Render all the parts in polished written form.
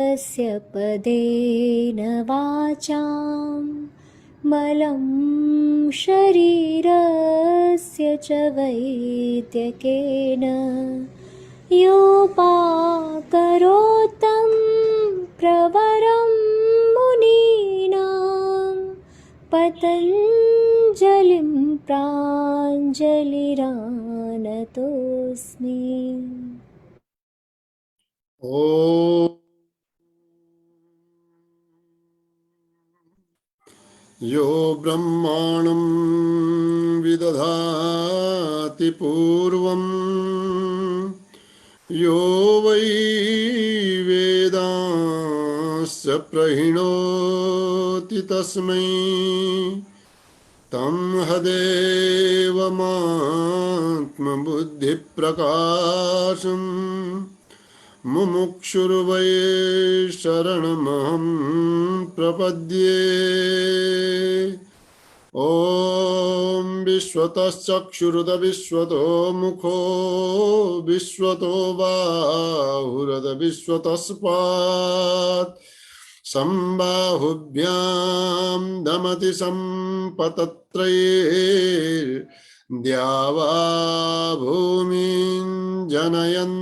यस्य पदेन वाचां मलं शरीरस्य च वैद्यकेन योपाकरोत्तं प्रवरं मुनीनां पतञ्जलिं प्राञ्जलिरानतोऽस्मि। ॐ यो ब्रह्माणं विदधाति पूर्वं यो वै वेदांश्च प्रहिणोति तस्मै तं हदेवमात्मबुद्धिप्रकाशम् मुमुक्षुर्वै शरणमहं प्रपद्ये। ॐ विश्वतश्चक्षुरुत विश्वतो मुखो विश्वतो बाहुरत विश्वतस्पात् सम्बाहुभ्यां दमति सम्पतत्रये द्यावा भूमिं जनयन्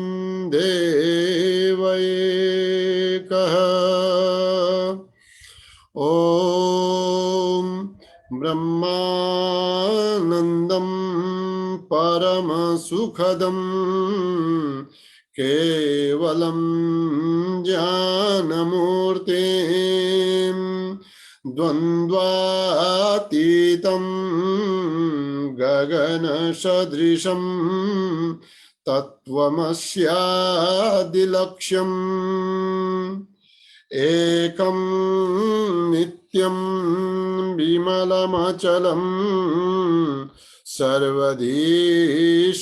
देव एकः। ॐ ब्रह्मानन्दं परमसुखदं केवलं ज्ञानमूर्तिं द्वन्द्वातीतं गगनसदृशं तत्त्वमस्यादिलक्ष्यम् एकं नित्यं विमलमचलं सर्वधी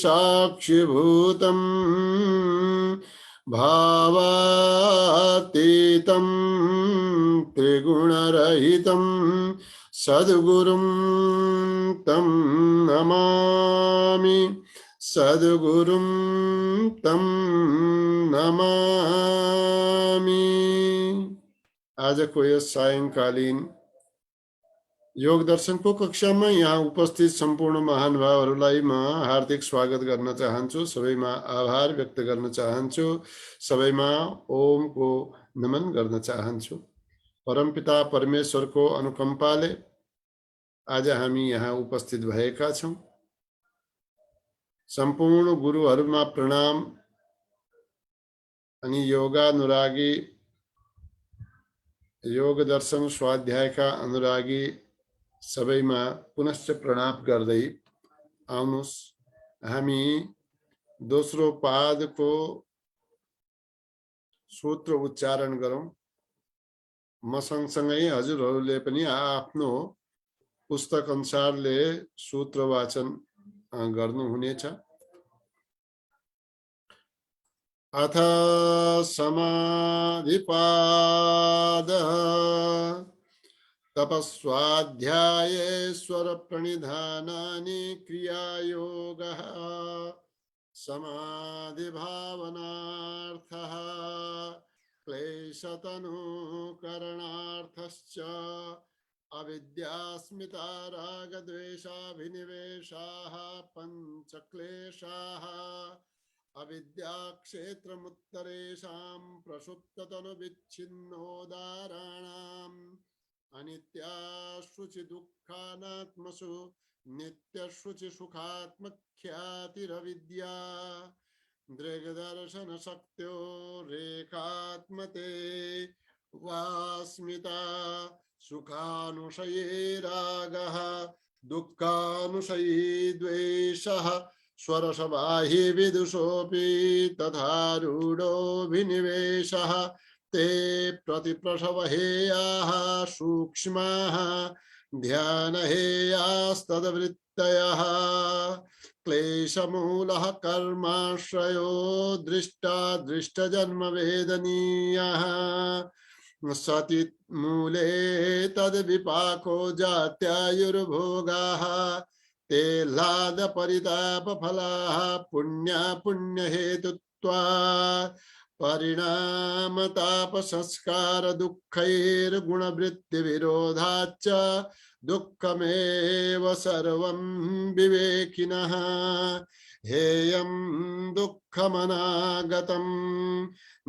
साक्षिभूतं भावातीतं त्रिगुणरहितं सद्गुरुं तं नमामि सद्गुरुं तं नमामि। आज को यस सायंकालीन योग दर्शन को कक्षा में यहाँ उपस्थित संपूर्ण महानुभावहरूलाई म हार्दिक स्वागत गर्न चाहन्छु। सबैमा आभार व्यक्त गर्न चाहन्छु। सबैमा ओम को नमन गर्न चाहन्छु। परमपिता परमेश्वर को अनुकम्पाले आज हामी यहाँ उपस्थित भएका छौं। सम्पूर्ण गुरुहरुमा प्रणाम अनि योगानुरागी योग दर्शन स्वाध्यायका अनुरागी सबैमा पुनश्च प्रणाम गर्दै आउनुस्। हामी दोस्रो पादको सूत्र उच्चारण गरौं। म सँगसँगै हजुरहरूले पनि आफ्नो पुस्तक अनुसारले सूत्र वाचन गर्नुहुनेछ। अथ समाधिपादः तपस्वाध्यायेश्वर प्रणिधानानि क्रियायोगः समाधि भावनार्थः क्लेशतनुकरणार्थश्च अविद्यास्मिता रागद्वेषाभिनिवेशाः पञ्चक्लेशाः अविद्याक्षेत्रमुत्तरेषां प्रसुप्ततनुविच्छिन्नोदाराणाम् अनित्याशुचिदुःखानात्मसु नित्यशुचिसुखात्मख्यातिरविद्या दृग्दर्शनशक्त्यो रेखात्मते वास्मिता सुखानुशये रागः दुःखानुशयी द्वेषः स्वरसबाहि विदुषोऽपि तथारूढोऽभिनिवेशः ते प्रतिप्रसवहेयाः सूक्ष्माः ध्यानहेयास्तद्वृत्तयः क्लेशमूलः कर्माश्रयो दृष्टा दृष्टजन्मवेदनीयः सति मूले तद्विपाको जात्यायुर्भोगाः ते लाद परिताप फलाः पुण्य पुण्य हेतुत्वा परिणाम ताप संस्कार दुःखैर्गुणवृत्ति विरोधाच्च दुःखमेव सर्वं विवेकिनः हेयं दुःखमनागतं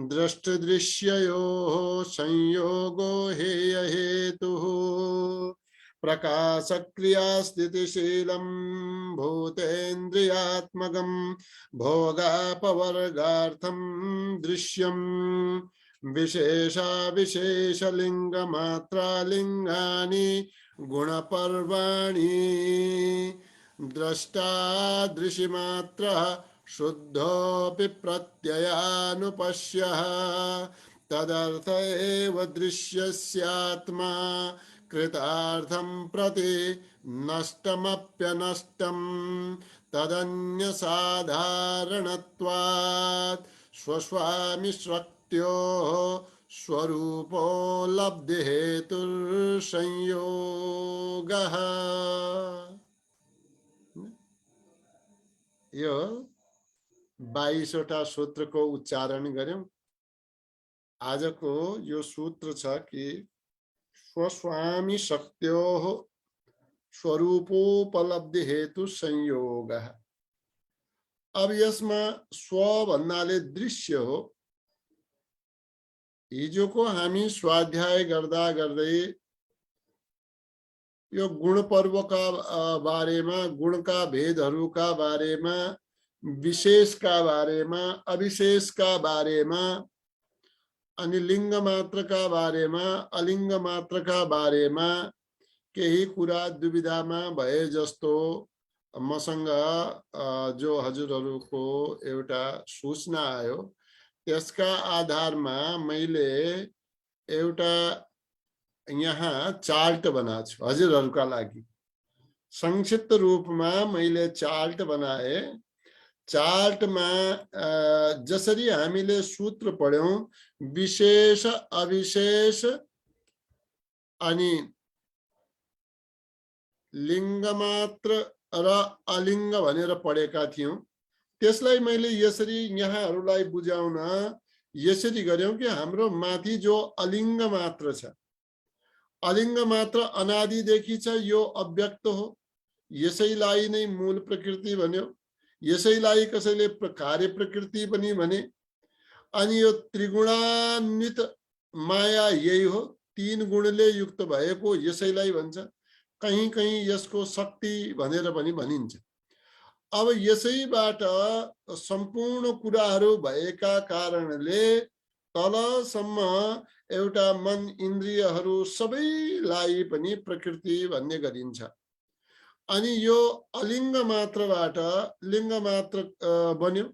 दृष्टदृश्ययोः संयोगो हेय हेतुः प्रकाशक्रियास्थितिशीलं भूतेन्द्रियात्मकं भोगापवर्गार्थं दृश्यं विशेषाविशेषलिङ्गमात्रालिङ्गानि गुणपर्वाणि द्रष्टादृशिमात्रः शुद्धोऽपि प्रत्ययानुपश्यः तदर्थ एव दृश्यस्यात्मा कृतार्थं प्रति नष्टमप्यनष्टं तदन्यसाधारणत्वात् स्वस्वामिशक्त्योः स्वरूपो लब्धि हेतुर्संयोगः। यो 22वटा सूत्रको उच्चारण गर्यौं। आजको यो सूत्र छ कि स्वस्वामी शक्त्योः स्वरूपोपलब्धि हेतु संयोग। अब यसमा स्व भन्नाले दृश्य हो। हिजोको हामी स्वाध्याय गर्दा गर्दै यो गुण पर्वका बारेमा, गुणका भेदहरूका बारेमा, विशेषका बारेमा, अविशेषका बारेमा, अनि लिङ्ग मात्रका बारेमा, अलिङ्ग मात्रका बारेमा केही कुरा दुविधामा भए जस्तो मसँग जो हजुरहरूको एउटा सूचना आयो, त्यसका आधारमा मैले एउटा यहाँ चार्ट बनाएको छु हजुरहरूका लागि। संक्षिप्त रूपमा मैले चार्ट बनाए। चार्टमा जसरी हामीले सूत्र पढ्यौं विशेष अविशेष अनि लिङ्ग मात्र र अलिङ्ग भनेर पढेका थियौं। त्यसलाई मैले यसरी यहाँहरूलाई बुझाउन यसरी गर्यौं कि हाम्रो माथि जो अलिङ्ग मात्र छ, अलिङ्ग मात्र अनादिदेखि छ, यो अव्यक्त हो। यसैलाई नै मूल प्रकृति भन्यो। यसैलाई कसैले कार्य प्रकृति पनि भने। अनि यो त्रिगुणान्वित माया यही हो, 3 गुणले युक्त भएको यसैलाई भन्छ। कहीं कहीं यसको शक्ति भनेर पनि भनिन्छ। अब यसैबाट सम्पूर्ण कुराहरू भएका कारणले तलसम्म एउटा मन इन्द्रियहरू सबैलाई पनि प्रकृति भन्ने गरिन्छ। अनि यो अलिङ्ग मात्रबाट लिङ्ग मात्र बन्यो।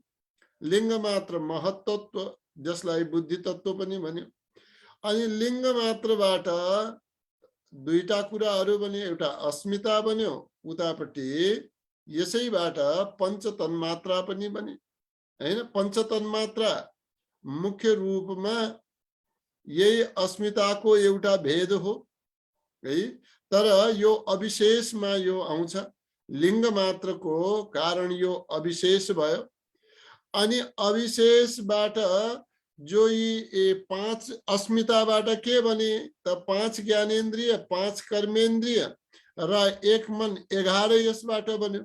लिङ्ग मात्र महत्त्व, जसलाई बुद्धि तत्व पनि भन्यो। अनि लिङ्ग मात्रबाट दुईटा कुराहरू बन्यो। एउटा अस्मिता बन्यो, उतापट्टि यसैबाट पंच तन्मात्रा पनि बने हैन। पंच तन्मात्रा मुख्य रूपमा यही अस्मिताको एउटा भेद हो है। तर यो अविशेषमा यो आउँछ। लिङ्ग मात्रको कारण यो अविशेष भयो। अनि अविशेषबाट जो यी 5 अस्मिताबाट के बने त 5 ज्ञानेन्द्रिय, 5 कर्मेन्द्रिय र 1 मन 11 यसबाट बन्यो।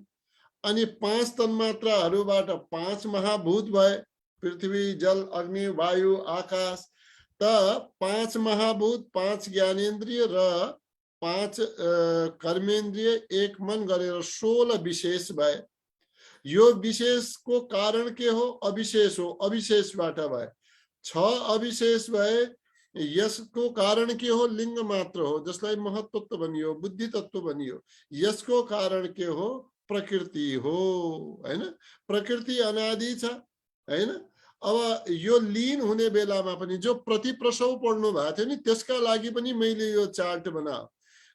अनि 5 तन्मात्राहरूबाट 5 महाभूत भए, पृथ्वी, जल, अग्नि, वायु, आकाश। त 5 महाभूत, 5 ज्ञानेन्द्रिय र 5 कर्मेन्द्रिय, 1 मन गरेर 16 विशेष भए। यो विशेषको कारण के हो? अविशेष हो। अविशेषबाट भए 6 अविशेष भए। यसको कारण के हो? लिङ्ग मात्र हो, जसलाई महत्त्व भनियो, बुद्धि तत्व भनियो। यसको कारण के हो? प्रकृति हो हैन। प्रकृति अनादि छ हैन। अब यो लीन हुने बेलामा पनि जो प्रतिप्रसव पढ्नु भएको थियो नि, त्यसका लागि पनि मैले यो चार्ट बनाऊ।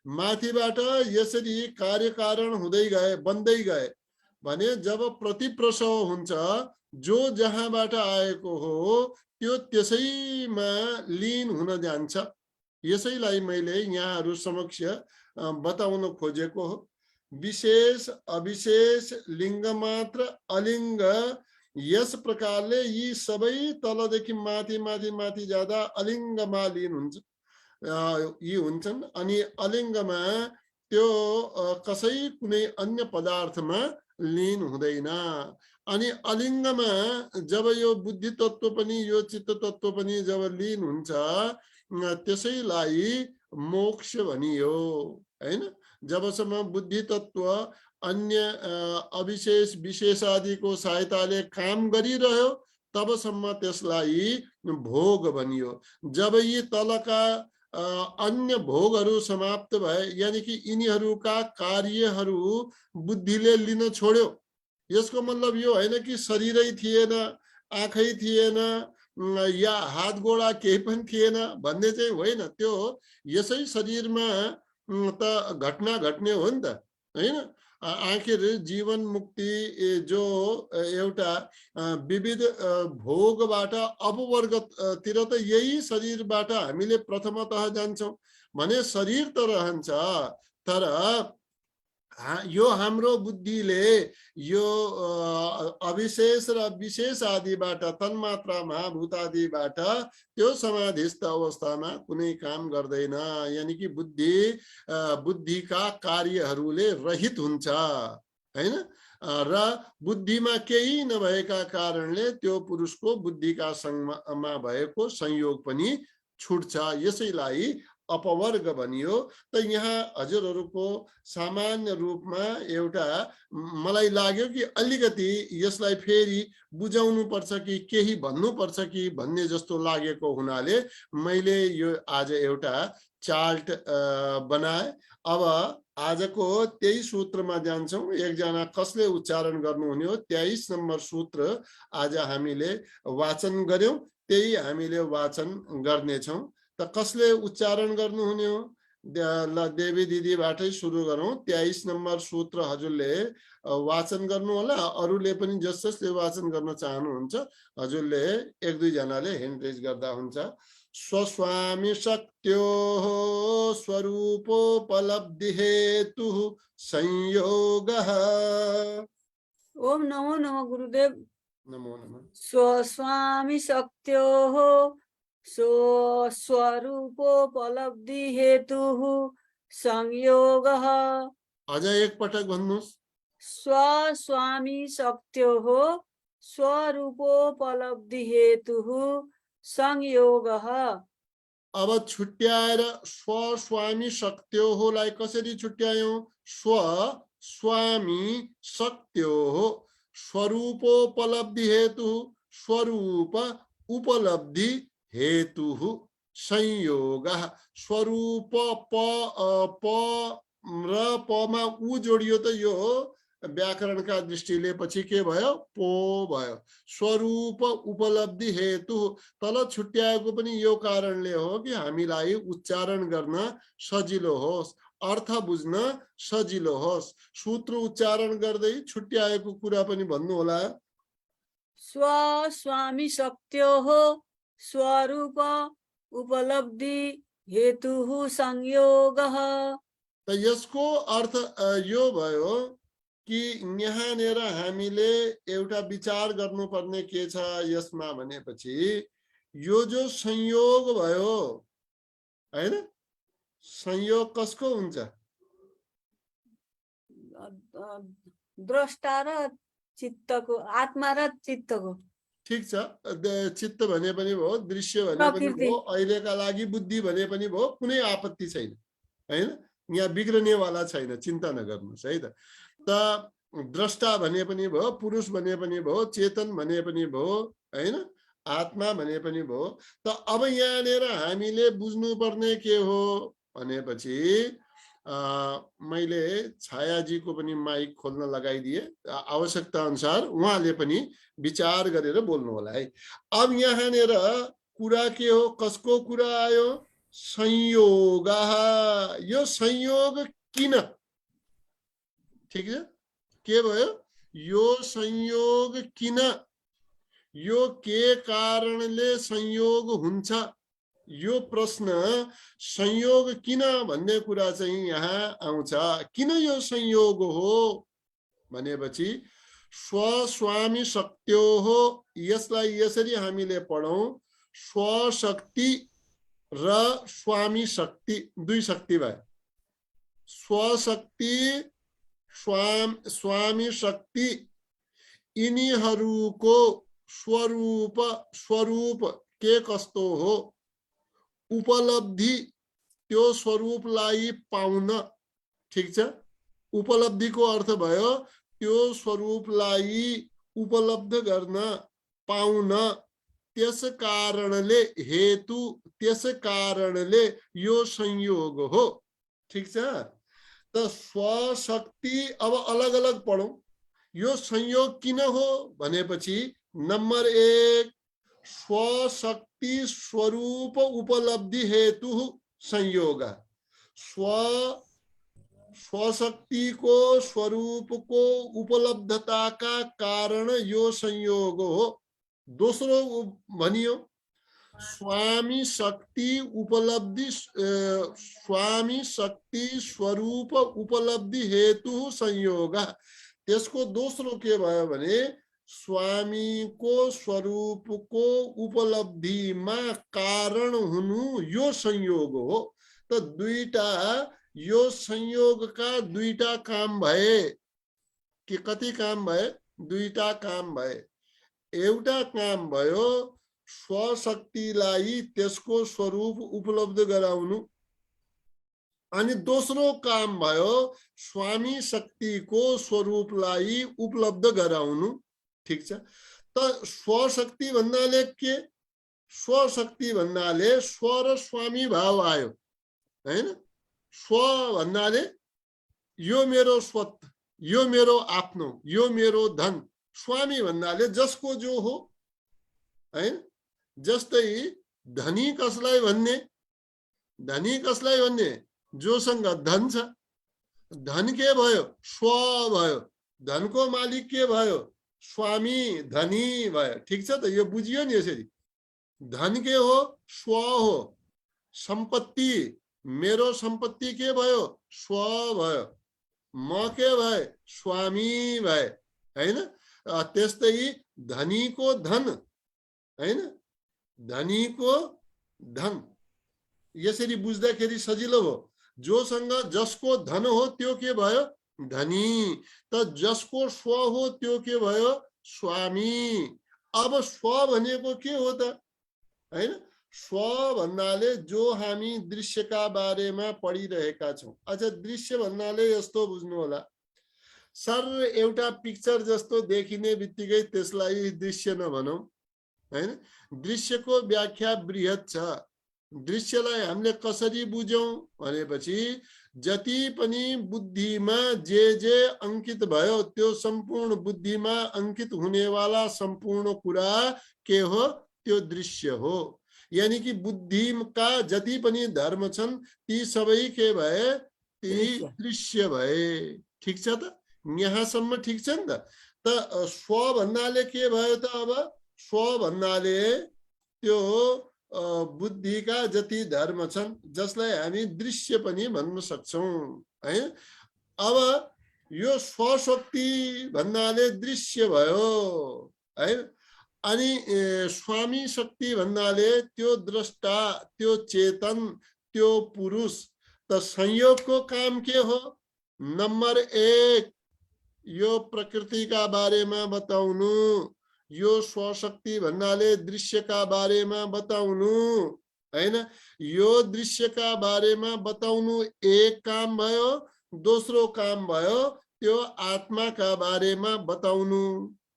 माथिबाट यसरी कार्यकारण हुँदै गए, बन्दै गए भने जब प्रतिप्रसव हुन्छ, जो जहाँबाट आएको हो त्यो त्यसैमा लीन हुन जान्छ। यसैलाई मैले यहाँहरु समक्ष बताउन खोजेको हो। विशेष अविशेष, लिङ्ग मात्र, अलिङ्ग यस प्रकारले यी सबै तलदेखि माथि माथि माथि जाँदा अलिङ्गमा लीन हुन्छ, यी हुन्छन्। अनि अलिङ्गमा त्यो कसै कुनै अन्य पदार्थमा लीन हुँदैन। अनि अलिङ्गमा जब यो बुद्धि तत्व पनि यो चित्त तत्व पनि जब लीन हुन्छ त्यसैलाई मोक्ष भनियो, हैन। जबसम्म बुद्धि तत्व अन्य अविशेष विशेष आदिको सहायताले काम गरिरह्यो तबसम्म त्यसलाई भोग भनियो। जब यी तलका अन्य भोगहरू समाप्त भए, यानी कि यिनीहरूका कार्यहरू बुद्धिले लिन छोड्यो, यसको मतलब यो होइन कि शरीरै थिएन, आँखै थिएन, या हात गोडा केही पनि थिएन भन्ने चाहिँ होइन। त्यो यसै शरीरमा त घटना घट्ने हो नि त, होइन। आखिर जीवन मुक्ति जो एउटा विविध भोगबाट अपवर्गतिर त यही शरीरबाट हामीले प्रथमतः जान्छौँ भने शरीर त रहन्छ, तर यो हाम्रो बुद्धिले यो अविशेष र विशेष आदिबाट तन्मात्रा महाभूत आदिबाट त्यो समाधिस्थ अवस्थामा कुनै काम गर्दैन। यानी कि बुद्धिका कार्यहरूले रहित हुन्छ, हैन। र बुद्धिमा केही नभएका कारणले त्यो पुरुषको बुद्धिका संगमा भएको संयोग पनि छुट्छ, यसैलाई अपवर्ग भनियो। त यहाँ हजुरहरूको सामान्य रूपमा एउटा मलाई लाग्यो कि अलिकति यसलाई फेरि बुझाउनु पर्छ कि केही भन्नु पर्छ कि भन्ने जस्तो लागेको हुनाले मैले यो आज एउटा चार्ट बनाए। अब आजको 23 सूत्रमा जान्छौँ। एकजना कसले उच्चारण गर्नुहुने हो 23 नम्बर सूत्र आज हामीले वाचन गर्यौं, त्यही हामीले वाचन गर्नेछौँ। त कसले उच्चारण गर्नुहुने हो? ल देवी दिदीबाटै सुरु गरौँ। 23 नम्बर सूत्र हजुरले वाचन गर्नु होला। अरूले पनि जस जसले वाचन गर्न चाहनुहुन्छ हजुरले एक दुई जनाले ह्यान्ड रेज गर्दा हुन्छ। स्वस्वामी शक्त्योः स्वरूपोपलब्धि हेतुः संयोगः। ओम नमो नमः गुरुदेव। नमो नमः। स्वस्वामी शक्त्योः स्वरूपोपलब्धि हेतुः संयोगः। अझ एक पटक भन्नुहोस्। स्वस्वामी शक्त्योः स्वरूपोपलब्धि हेतुः संयोगः। अब छुट्याएर स्वस्वामी शक्त्योलाई कसरी छुट्यायौं? स्वस्वामी शक्त्योः स्वरूपोपलब्धि हेतुः, स्वरूप उपलब्धि हेतुः संयोगः। स्वरूप प र पमा उ जोडियो त यो व्याकरणका दृष्टिले पछि के भयो? पो भयो। स्वरूप उपलब्धि हेतु तल छुट्याएको पनि यो कारणले हो कि हामीलाई उच्चारण गर्न सजिलो होस्, अर्थ बुझ्न सजिलो होस्। सूत्र उच्चारण गर्दै छुट्याएको कुरा पनि भन्नु होला। स्वस्वामी शक्त्योः स्वरूप उपलब्धि हेतुः संयोगः। त यसको अर्थ यो भयो कि यहाँनिर हामीले एउटा विचार गर्नुपर्ने के छ यसमा भनेपछि यो जो संयोग भयो हैन, संयोग कसको हुन्छ? द्रष्टा र चित्तको, आत्मा र चित्तको। ठीक छ, चित्त भने पनि भयो, दृश्य भने पनि भयो, अहिलेका लागि बुद्धि भने पनि भयो, कुनै आपत्ति छैन हैन। यहाँ बिग्रनेवाला छैन, चिन्ता नगर्नुहोस् है त। द्रष्टा भने पनि भयो, पुरुष भने पनि भयो, चेतन भने पनि भयो हैन, आत्मा भने पनि भयो। त अब यहाँनिर हामीले बुझ्नुपर्ने के हो भनेपछि मैले छायाजीको पनि माइक खोल्न लगाइदिए, आवश्यकता अनुसार उहाँले पनि विचार गरेर बोल्नु होला है। अब यहाँनिर कुरा के हो, कसको कुरा आयो? संयोग। यो संयोग किन? ठीक छ, के भयो? यो संयोग किन, यो के कारणले संयोग हुन्छ, यो प्रश्न संयोग किन भन्ने कुरा चाहिँ यहाँ आउँछ। किन यो संयोग हो भनेपछि स्वस्वामी शक्त्योः, यसलाई यसरी हामीले पढौं, स्वशक्ति र स्वामी शक्ति, दुई शक्ति भयो। स्वशक्ति स्वामी शक्ति यिनीहरूको स्वरूप के कस्तो हो, उपलब्धि त्यो स्वरूपलाई पाउन, ठिक छ। उपलब्धिको अर्थ भयो त्यो स्वरूपलाई उपलब्ध गर्न पाउन, त्यस कारणले हेतु, त्यस कारणले यो संयोग हो, ठिक छ। त स्वशक्ति अब अलग अलग पढौं। यो संयोग किन हो भनेपछि नम्बर 1 स्वशक्ति स्वरूप उपलब्धि हेतु संयोग। स्वशक्ति को स्वरूप को उपलब्धता का कारण यो संयोग हो। दोस्रो भनियो स्वामी शक्ति उपलब्धि, स्वामी शक्ति स्वरूप उपलब्धि हेतु संयोग। त्यसको दोस्रो के भयो भने स्वामी को स्वरूप को उपलब्धिमा कारण हुनु यो संयोग हो। त दुईटा यो संयोग का दुईटा काम भए कि कति काम भए, दुईटा काम भए। एउटा काम भयो स्वशक्तिलाई त्यसको स्वरूप उपलब्ध गराउनु, अनि दोस्रो काम भयो स्वामी शक्तिको स्वरूपलाई उपलब्ध गराउनु, ठीक छ। त स्वशक्ति भन्नाले के, स्वशक्ति भन्नाले स्व र स्वामी भाव आयो हैन। स्व भन्नाले यो मेरो स्वत, यो मेरो आफ्नो, यो मेरो धन। स्वामी भन्नाले जसको जो हो हैन। जस्तै धनी कसलाई भन्ने, धनी कसलाई भन्ने, जोसँग धन छ। धन के भयो, स्व भयो। धनको मालिक के भयो, स्वामी, धनी भयो, ठीक छ। त यो बुझियो नि यसरी। धन के हो, स्व हो। सम्पत्ति, मेरो सम्पत्ति के भयो, स्व भयो। म के भए, स्वामी भए हैन। त्यस्तै धनीको धन हैन, धनीको धन, यसरी बुझ्दाखेरि सजिलो हो। जोसँग जसको धन हो त्यो के भयो, धनी। त जसको स्व हो त्यो के भयो, स्वामी। अब स्व भनेको के हो त हैन। स्व भन्नाले जो हामी दृश्यका बारेमा पढिरहेका छौं। अच्छा, दृश्य भन्नाले यस्तो बुझ्नु होला, सर एउटा पिक्चर जस्तो देखिने बित्तिकै त्यसलाई दृश्य नभनौं हैन। दृश्यको व्याख्या बृहत छ। दृश्यलाई हामीले कसरी बुझौं भनेपछि जति पनि बुद्धिमा जे अंकित भयो त्यो सम्पूर्ण बुद्धिमा अंकित हुनेवाला सम्पूर्ण कुरा के हो, त्यो दृश्य हो। यानी कि बुद्धिका जति पनि धर्म छन् ती सबै के भए, ती दृश्य भए, ठीक छ। त यहाँसम्म ठीक छ नि त। त स्व भन्नाले के भयो त, अब स्व भन्नाले त्यो बुद्धिका जति धर्म छन् जसलाई हामी दृश्य पनि भन्न सक्छौं है। अब यो स्वशक्ति भन्नाले दृश्य भयो है। अनि स्वामी शक्ति भन्नाले त्यो द्रष्टा, त्यो चेतन, त्यो पुरुष। त संयोगको काम के हो, नम्बर 1 यो प्रकृतिका बारेमा बताउनु, यो स्वशक्ति भन्नाले दृश्यका बारेमा बताउनु हैन। यो दृश्यका बारेमा बताउनु एक काम भयो। दोस्रो काम भयो त्यो आत्माका बारेमा बताउनु,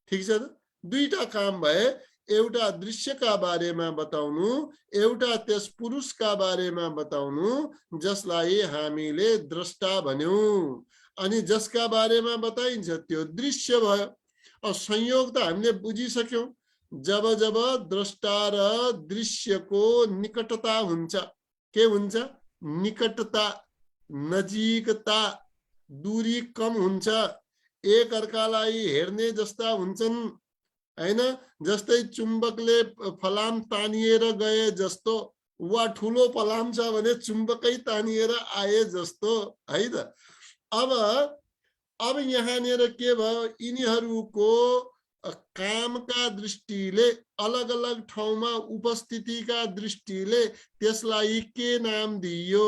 ठीक छ। दुईटा काम भए। एउटा दृश्यका बारेमा बताउनु, एउटा त्यस पुरुषका बारेमा बताउनु जसलाई हामीले द्रष्टा भन्यौं, अनि जसका बारेमा बताइन्छ त्यो दृश्य भयो। अब संयोग त हामीले बुझिसक्यौं। जब जब द्रष्टा र दृश्यको निकटता हुन्छ, के हुन्छ, निकटता, नजिकता, दूरी कम हुन्छ, एक अर्कालाई हेर्ने जस्ता हुन्छन् हैन। जस्तै चुम्बकले फलाम तानिएर गए जस्तो, वा ठुलो फलाम छ भने चुम्बकै तानिएर आए जस्तो है त। अब अब यहाँनिर के भयो, यिनीहरूको कामका दृष्टिले अलग अलग ठाउँमा उपस्थितिका दृष्टिले त्यसलाई के नाम दिइयो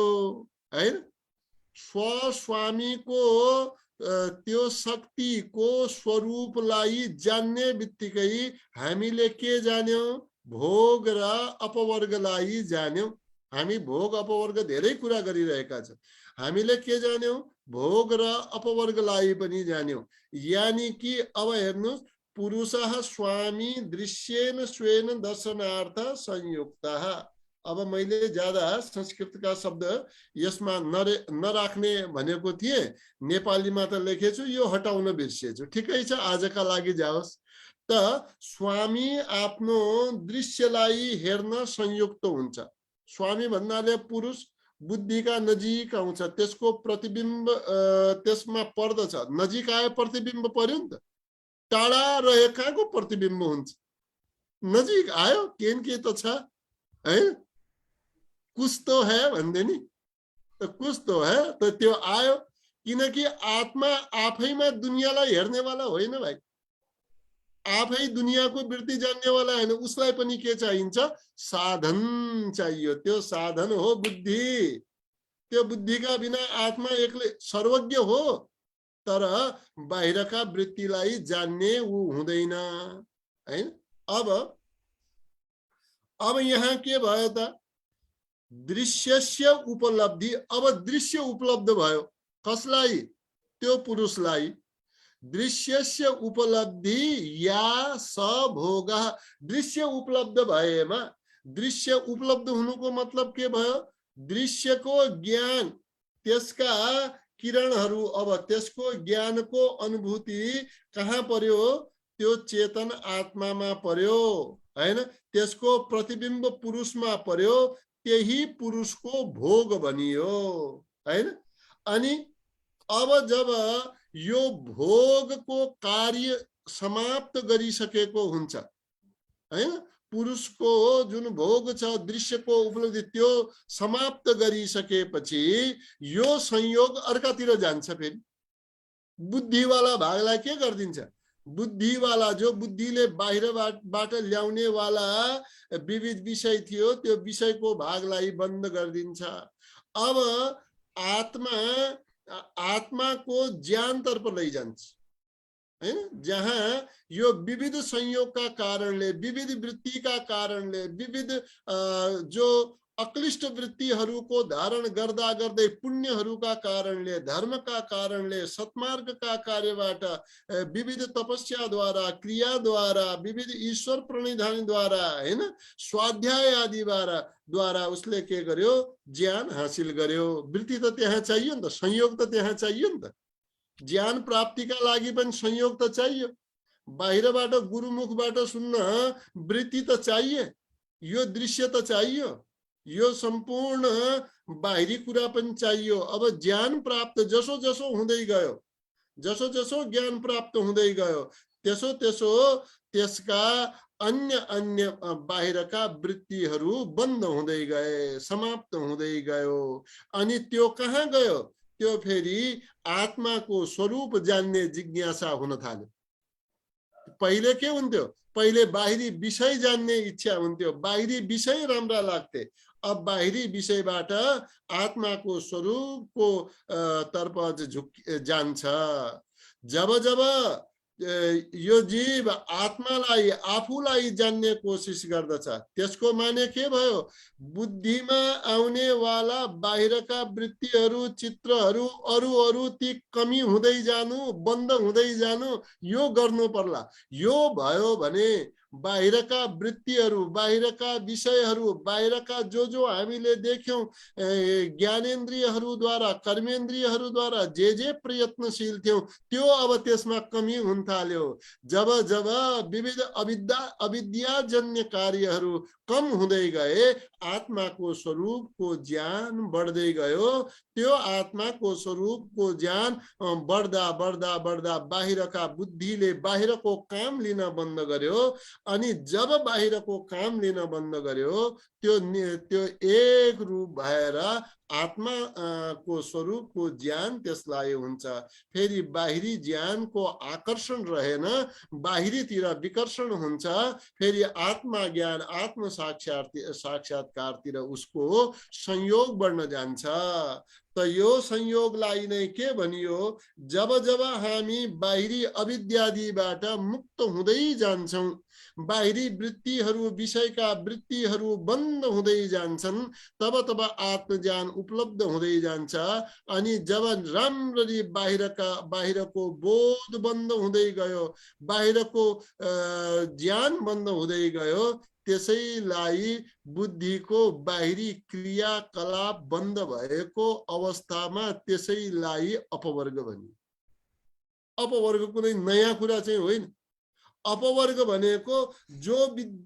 हैन। स्वस्वामीको त्यो शक्तिको स्वरूपलाई जान्ने बित्तिकै हामीले के जान्यौं, भोग र अपवर्गलाई जान्यौं। हामी भोग अपवर्ग धेरै कुरा गरिरहेका छौं। हामीले के जान्यौं, भोग र अपवर्गलाई पनि जान्यौं। यानी कि अब हेर्नुस्, पुरुषः स्वामी दृश्येन स्वेन दर्शनार्थ संयुक्तः। अब मैले ज्यादा संस्कृतका शब्द यसमा नराख्ने भनेको थिएँ, नेपालीमा त लेखेछु, यो हटाउन बिर्सेछु। ठिकै छ, आजका लागि जाओस्। त स्वामी आफ्नो दृश्यलाई हेर्न संयुक्त हुन्छ। स्वामी भन्नाले पुरुष बुद्धिका नजिक आउँछ, त्यसको प्रतिबिम्ब त्यसमा पर्दछ। नजिक आए प्रतिबिम्ब पर्यो नि त, टाढा रहे कहाँको प्रतिबिम्ब हुन्छ, नजिक आयो के त छ है, कुछ तो है भन्दै नि, त कुछ तो है, त त्यो आयो। किनकि आत्मा आफैमा दुनियाँलाई हेर्नेवाला होइन भाइ, आफै दुनियाँको वृत्ति जान्नेवाला होइन। उसलाई पनि के चाहिन्छ, साधन चाहियो। त्यो साधन हो बुद्धि। त्यो बुद्धिका बिना आत्मा एक्लै सर्वज्ञ हो, तर बाहिरका वृत्तिलाई जान्ने ऊ हुँदैन हैन। अब यहाँ के भयो त, दृश्यस्य उपलब्धि। अब दृश्य उपलब्ध भयो कसलाई, त्यो पुरुषलाई। दृश्यस्य उपलब्धि या सभोग। दृश्य उपलब्ध भएमा, दृश्य उपलब्ध हुनुको मतलब के भयो, दृश्यको ज्ञान, त्यसका किरणहरू, अब त्यसको ज्ञानको अनुभूति कहाँ पर्यो, त्यो चेतन आत्मामा पर्यो हैन। त्यसको प्रतिबिम्ब पुरुषमा पर्यो, त्यही पुरुषको भोग बनियो हैन। अनि अब जब यो भोगको कार्य समाप्त गरिसकेको हुन्छ हैन, पुरुषको जुन भोग छ, दृश्यको उपलब्धि, त्यो समाप्त गरिसकेपछि यो संयोग अर्कातिर जान्छ। फेरि बुद्धिवाला भागलाई के गरिदिन्छ, बुद्धिवाला जो बुद्धिले बाहिरबाट ल्याउने वाला विविध विषय थियो, त्यो विषयको भागलाई बन्द गरिदिन्छ। अब आत्माको ज्ञानतर्फ लैजान्छ हैन, जहाँ यो विविध संयोगका कारणले, विविध वृत्तिका कारणले, विविध जो अक्लिष्ट वृत्तिहरूको धारण गर्दा गर्दै पुण्यहरूका कारणले, धर्मका कारणले, सत्मार्गका कार्यबाट, विविध तपस्याद्वारा, क्रियाद्वारा, विविध ईश्वर प्रणिधानद्वारा हैन, स्वाध्याय आदिद्वारा उसले के गर्यो, ज्ञान हासिल गर्यो। वृत्ति त त्यहाँ चाहियो नि त, संयोग त त्यहाँ चाहियो नि त। ज्ञान प्राप्तिका लागि पनि संयोग त चाहियो। बाहिरबाट गुरुमुखबाट सुन्न वृत्ति त चाहिए, यो दृश्य त चाहियो, यो सम्पूर्ण बाहिरी कुरा पनि चाहियो। अब ज्ञान प्राप्त जसो जसो हुँदै गयो, जसो जसो ज्ञान प्राप्त हुँदै गयो, त्यसो त्यसो त्यसका अन्य बाहिरका वृत्तिहरू बन्द हुँदै गए, समाप्त हुँदै गयो। अनि त्यो कहाँ गयो, त्यो फेरि आत्माको स्वरूप जान्ने जिज्ञासा हुन थाल्यो। पहिले के हुन्थ्यो, पहिले बाहिरी विषय जान्ने इच्छा हुन्थ्यो, बाहिरी विषय राम्रा लाग्थे। अब बाहिरी विषयबाट आत्माको स्वरूपको तर्फ जान्छ। जब जब यो जीव आत्मालाई, आफूलाई जान्ने कोसिस गर्दछ, त्यसको माने के भयो, बुद्धिमा आउने वाला बाहिरका वृत्तिहरू, चित्रहरू, अरू ती कमी हुँदै जानु, बन्द हुँदै जानु, यो गर्नु पर्ला। यो भयो भने बाहिरका वृत्तिहरू, बाहिरका विषयहरू, बाहिरका जो हामीले देख्यौं, ज्ञानेन्द्रियहरूद्वारा, कर्मेन्द्रियहरूद्वारा जे प्रयत्नशील थियौं, त्यो अब त्यसमा कमी हुन थाल्यो। जब जब विविध अविद्याजन्य कार्यहरू कम हुँदै गए, आत्माको स्वरूपको ज्ञान बढ्दै गयो। त्यो आत्माको स्वरूपको ज्ञान बढ्दा बढ्दा बढ्दा बाहिरका बुद्धिले बाहिरको काम लिन बन्द गर्यो। अनि जब बाहिरको काम लिन बन्द गर्यो, त्यो एक रूप भएर आत्मा को स्वरूपको ज्ञान त्यसलाई हुन्छ। फेरि बाहिरी ज्ञानको आकर्षण रहेन, बाहिरीतिर विकर्षण हुन्छ। फेरि आत्मा ज्ञान आत्म साक्षात्कारतिर उसको संयोग बढ्न जान्छ। त यो संयोगलाई नै के भनियो, जब जब हामी बाहिरी अविद्यादिबाट मुक्त हुँदै जान्छौं, बाहिरी वृत्तिहरू विषयका वृत्तिहरू बन्द हुँदै जान्छन्, तब तब आत्मज्ञान उपलब्ध हुँदै जान्छ। अनि जब राम्ररी बाहिरको बोध बन्द हुँदै गयो, बाहिरको ज्ञान बन्द हुँदै गयो, त्यसैलाई बुद्धिको बाहिरी क्रियाकलाप बन्द भएको अवस्थामा त्यसैलाई अपवर्ग भनियो। अपवर्ग कुनै नयाँ कुरा चाहिँ होइन। अपवर्ग भनेको जो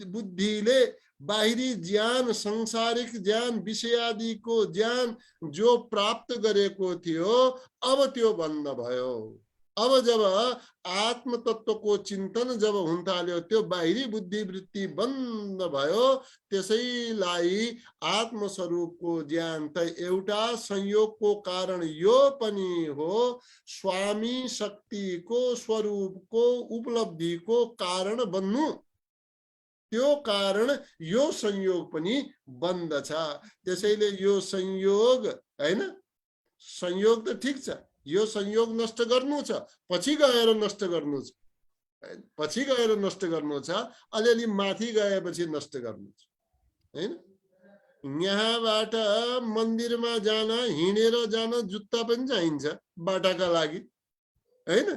बुद्धिले बाहिरी ज्ञान, सांसारिक ज्ञान, विषयादिको ज्ञान जो प्राप्त गरेको थियो, अब त्यो बन्द भयो। अब जब आत्म तत्वको चिन्तन जब हुन थाल्यो, त्यो बाहिरी बुद्धि वृत्ति बन्द भयो, त्यसैलाई आत्मस्वरूपको ज्ञान त एउटा संयोगको कारण यो पनि हो, स्वामी शक्तिको स्वरूपको उपलब्धिको कारण बन्नु, त्यो कारण यो संयोग पनि बन्द छ। त्यसैले यो संयोग हैन, संयोग त ठीक छ, यो संयोग नष्ट गर्नु छ, पछि गएर नष्ट गर्नु छ, पछि गएर नष्ट गर्नु छ, अलिअलि माथि गएपछि नष्ट गर्नु छ हैन। यहाँबाट मन्दिरमा जान, हिँडेर जान जुत्ता पनि चाहिन्छ बाटाका लागि हैन।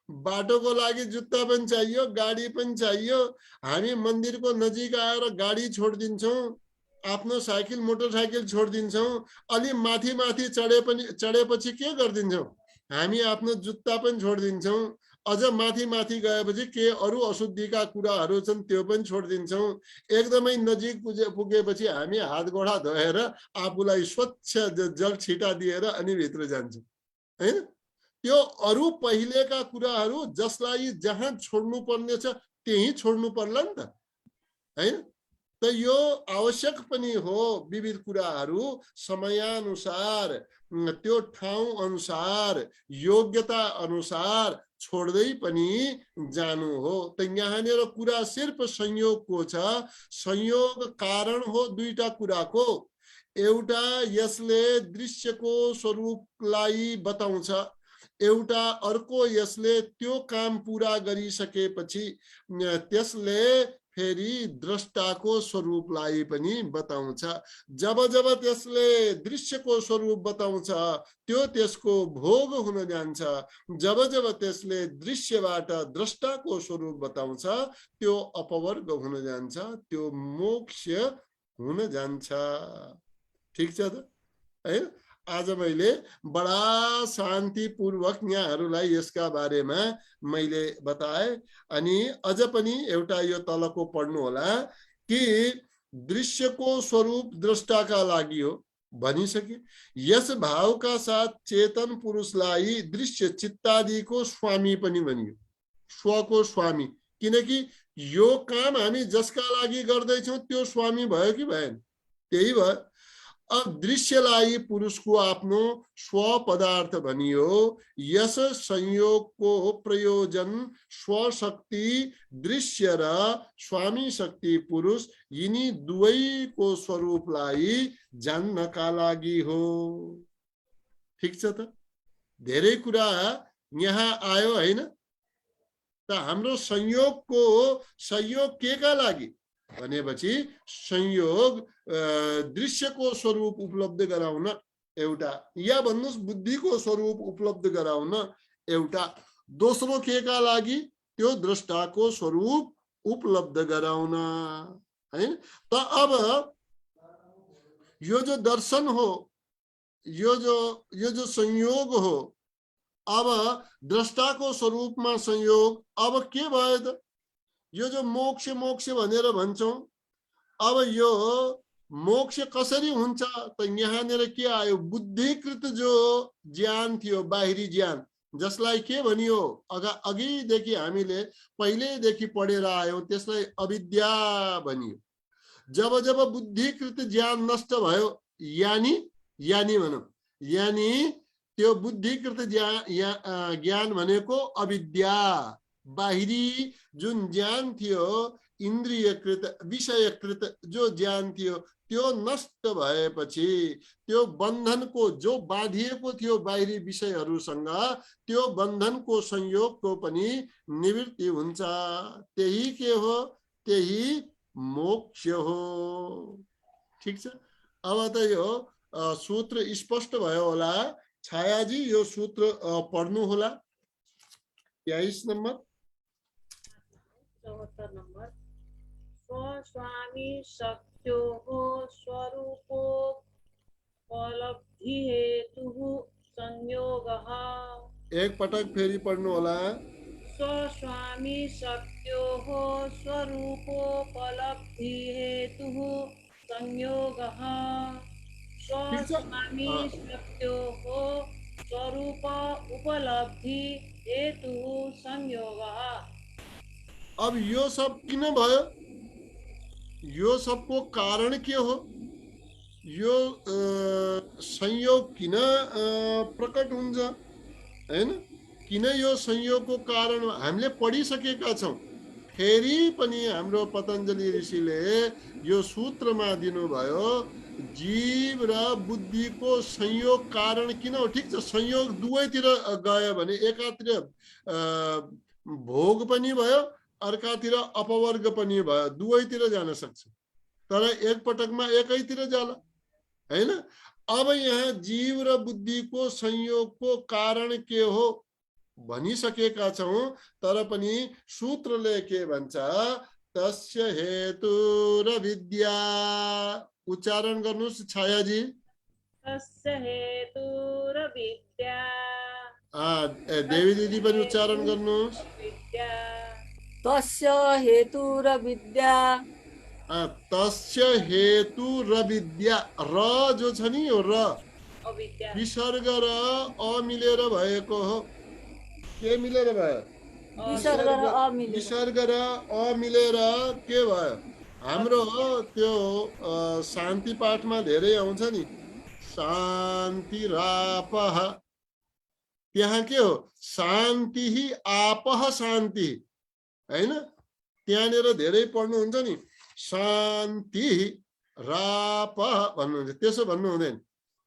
बाटोको लागि जुत्ता पनि चाहियो, गाडी पनि चाहियो। हामी मन्दिरको नजिक आएर गाडी छोडिदिन्छौँ, आफ्नो साइकल मोटरसाइकल छोडिदिन्छौँ, अलि माथि माथि चढेपछि के गरिदिन्छौँ, हामी आफ्नो जुत्ता पनि छोडिदिन्छौँ। अझ माथि माथि गएपछि के अरू अशुद्धिका कुराहरू छन् त्यो पनि छोडिदिन्छौँ। एकदमै नजिक पुगेपछि हामी हात गोडा धोएर आफूलाई स्वच्छ जल छिटा दिएर अनि भित्र जान्छौँ हैन। त्यो अरू पहिलेका कुराहरू जसलाई जहाँ छोड्नु पर्ने छ त्यही छोड्नु पर्ला नि त हैन। त यो आवश्यक पनि हो, विविध कुराहरू समयानुसार, त्यो ठाउँ अनुसार, योग्यता अनुसार छोड्दै पनि जानु हो। त यहाँनिर कुरा सिर्फ संयोगको छ। संयोग कारण हो दुईटा कुराको। एउटा यसले दृश्यको स्वरूपलाई बताउँछ, एउटा अर्को यसले त्यो काम पूरा गरिसकेपछि त्यसले फेरि द्रष्टाको स्वरूपलाई पनि बताउँछ। जब जब त्यसले दृश्यको स्वरूप बताउँछ त्यो त्यसको भोग हुन जान्छ। जब जब त्यसले दृश्यबाट द्रष्टाको स्वरूप बताउँछ त्यो अपवर्ग हुन जान्छ, त्यो मोक्ष हुन जान्छ। ठीक छ त है। आज मैले बडा शान्तिपूर्वक यहाँहरूलाई यसका बारेमा मैले बताए। अनि अझ पनि एउटा यो तलको पढ्नु होला कि दृश्यको स्वरूप द्रष्टाका लागि हो भनिसके। यस भावका साथ चेतन पुरुषलाई दृश्य चित्तादिको स्वामी पनि भनियो, स्वको स्वामी। किनकि यो काम हामी जसका लागि गर्दैछौँ त्यो स्वामी भयो कि भएन? त्यही भयो। अब दृश्यलाई पुरुषको आफ्नो स्व पदार्थ भनियो। यस संयोगको प्रयोजन स्वशक्ति दृश्य र स्वामी शक्ति पुरुष यिनी दुवैको स्वरूपलाई जान्नका लागि हो। ठीक छ त। धेरै कुरा यहाँ आयो हैन त। हाम्रो संयोग के का लागि भनेपछि संयोग दृश्यको स्वरूप उपलब्ध गराउन एउटा, या भन्नुस् बुद्धिको स्वरूप उपलब्ध गराउन एउटा। दोस्रो के का लागि? त्यो द्रष्टाको स्वरूप उपलब्ध गराउन हैन। त अब यो जो दर्शन हो, यो जो संयोग हो, अब द्रष्टाको स्वरूपमा संयोग, अब के भयो त? यो जो मोक्ष मोक्ष भनेर भन्छौं, अब यो मोक्ष कसरी हुन्छ त? यहाँनिर के आयो? बुद्धिकृत जो ज्ञान थियो, बाहिरी ज्ञान, जसलाई के भनियो? अघिदेखि हामीले पहिलेदेखि पढेर आयौं, त्यसलाई अविद्या भनियो। जब जब बुद्धिकृत ज्ञान नष्ट भयो, यानी यानी भनौँ, यानी त्यो बुद्धिकृत ज्ञान भनेको अविद्या, बाहिरी जुन ज्ञान थियो, इन्द्रियकृत विषयकृत जो ज्ञान थियो त्यो नष्ट भएपछि त्यो बन्धनको जो बाँधिएको थियो बाहिरी विषयहरूसँग, त्यो बन्धनको संयोगको पनि निवृत्ति हुन्छ। त्यही के हो? त्यही मोक्ष हो। ठीक छ। अब त यो सूत्र स्पष्ट भयो होला। छायाजी यो सूत्र पढ्नु होला। 23 नम्बर 74 नम्बर। स्वस्वामी शक्त्यो स्वरूपो उपलब्धि हेतुः संयोगः। एक पटक फेरि पढ्नु होला। स्वस्वामी शक्त्योः स्वरूपोपलब्धि हेतुः संयोगः। स्वस्वामी शक्त्योः स्वरूप उपलब्धि हेतुः संयोगः। अब यो सब किन भयो? यो सबको कारण के हो? यो संयोग किन प्रकट हुन्छ हैन? किन यो संयोगको कारण हामीले पढिसकेका छौं। फेरि पनि हाम्रो पतञ्जलि ऋषिले यो सूत्रमा दिनुभयो, जीव र बुद्धिको संयोग कारण किन हो? ठिक छ, संयोग दुवैतिर गयो भने एकातिर भोग पनि भयो, अर्कातिर अपवर्ग पनि भयो, दुवैतिर जान सक्छ। तर एक पटकमा एकैतिर जाला हैन? अब यहाँ जीव र बुद्धिको संयोगको कारण के हो भनिसकेका छौं, तर पनि सूत्रले के भन्छ? तस्य हेतुरविद्या। उच्चारण गर्नुस् छायाजी। तस्य हेतुरविद्या। देवी दिदी पनि उच्चारण गर्नुस्। तस्य हेतुरविद्या। तस्य हेतुरविद्या। र जो छ नि यो र विसर्ग र अ मिलेर भएको हो। के मिलेर भयो? विसर्ग र अ मिलेर के भयो? हाम्रो त्यो शान्ति पाठमा धेरै आउँछ नि, शान्तिरापः। त्यहाँ के हो? शान्ति आपः शान्ति हैन? त्यहाँनिर धेरै पढ्नुहुन्छ नि, शान्ति रापः भन्नुहुन्छ, त्यसो भन्नु हुँदैन।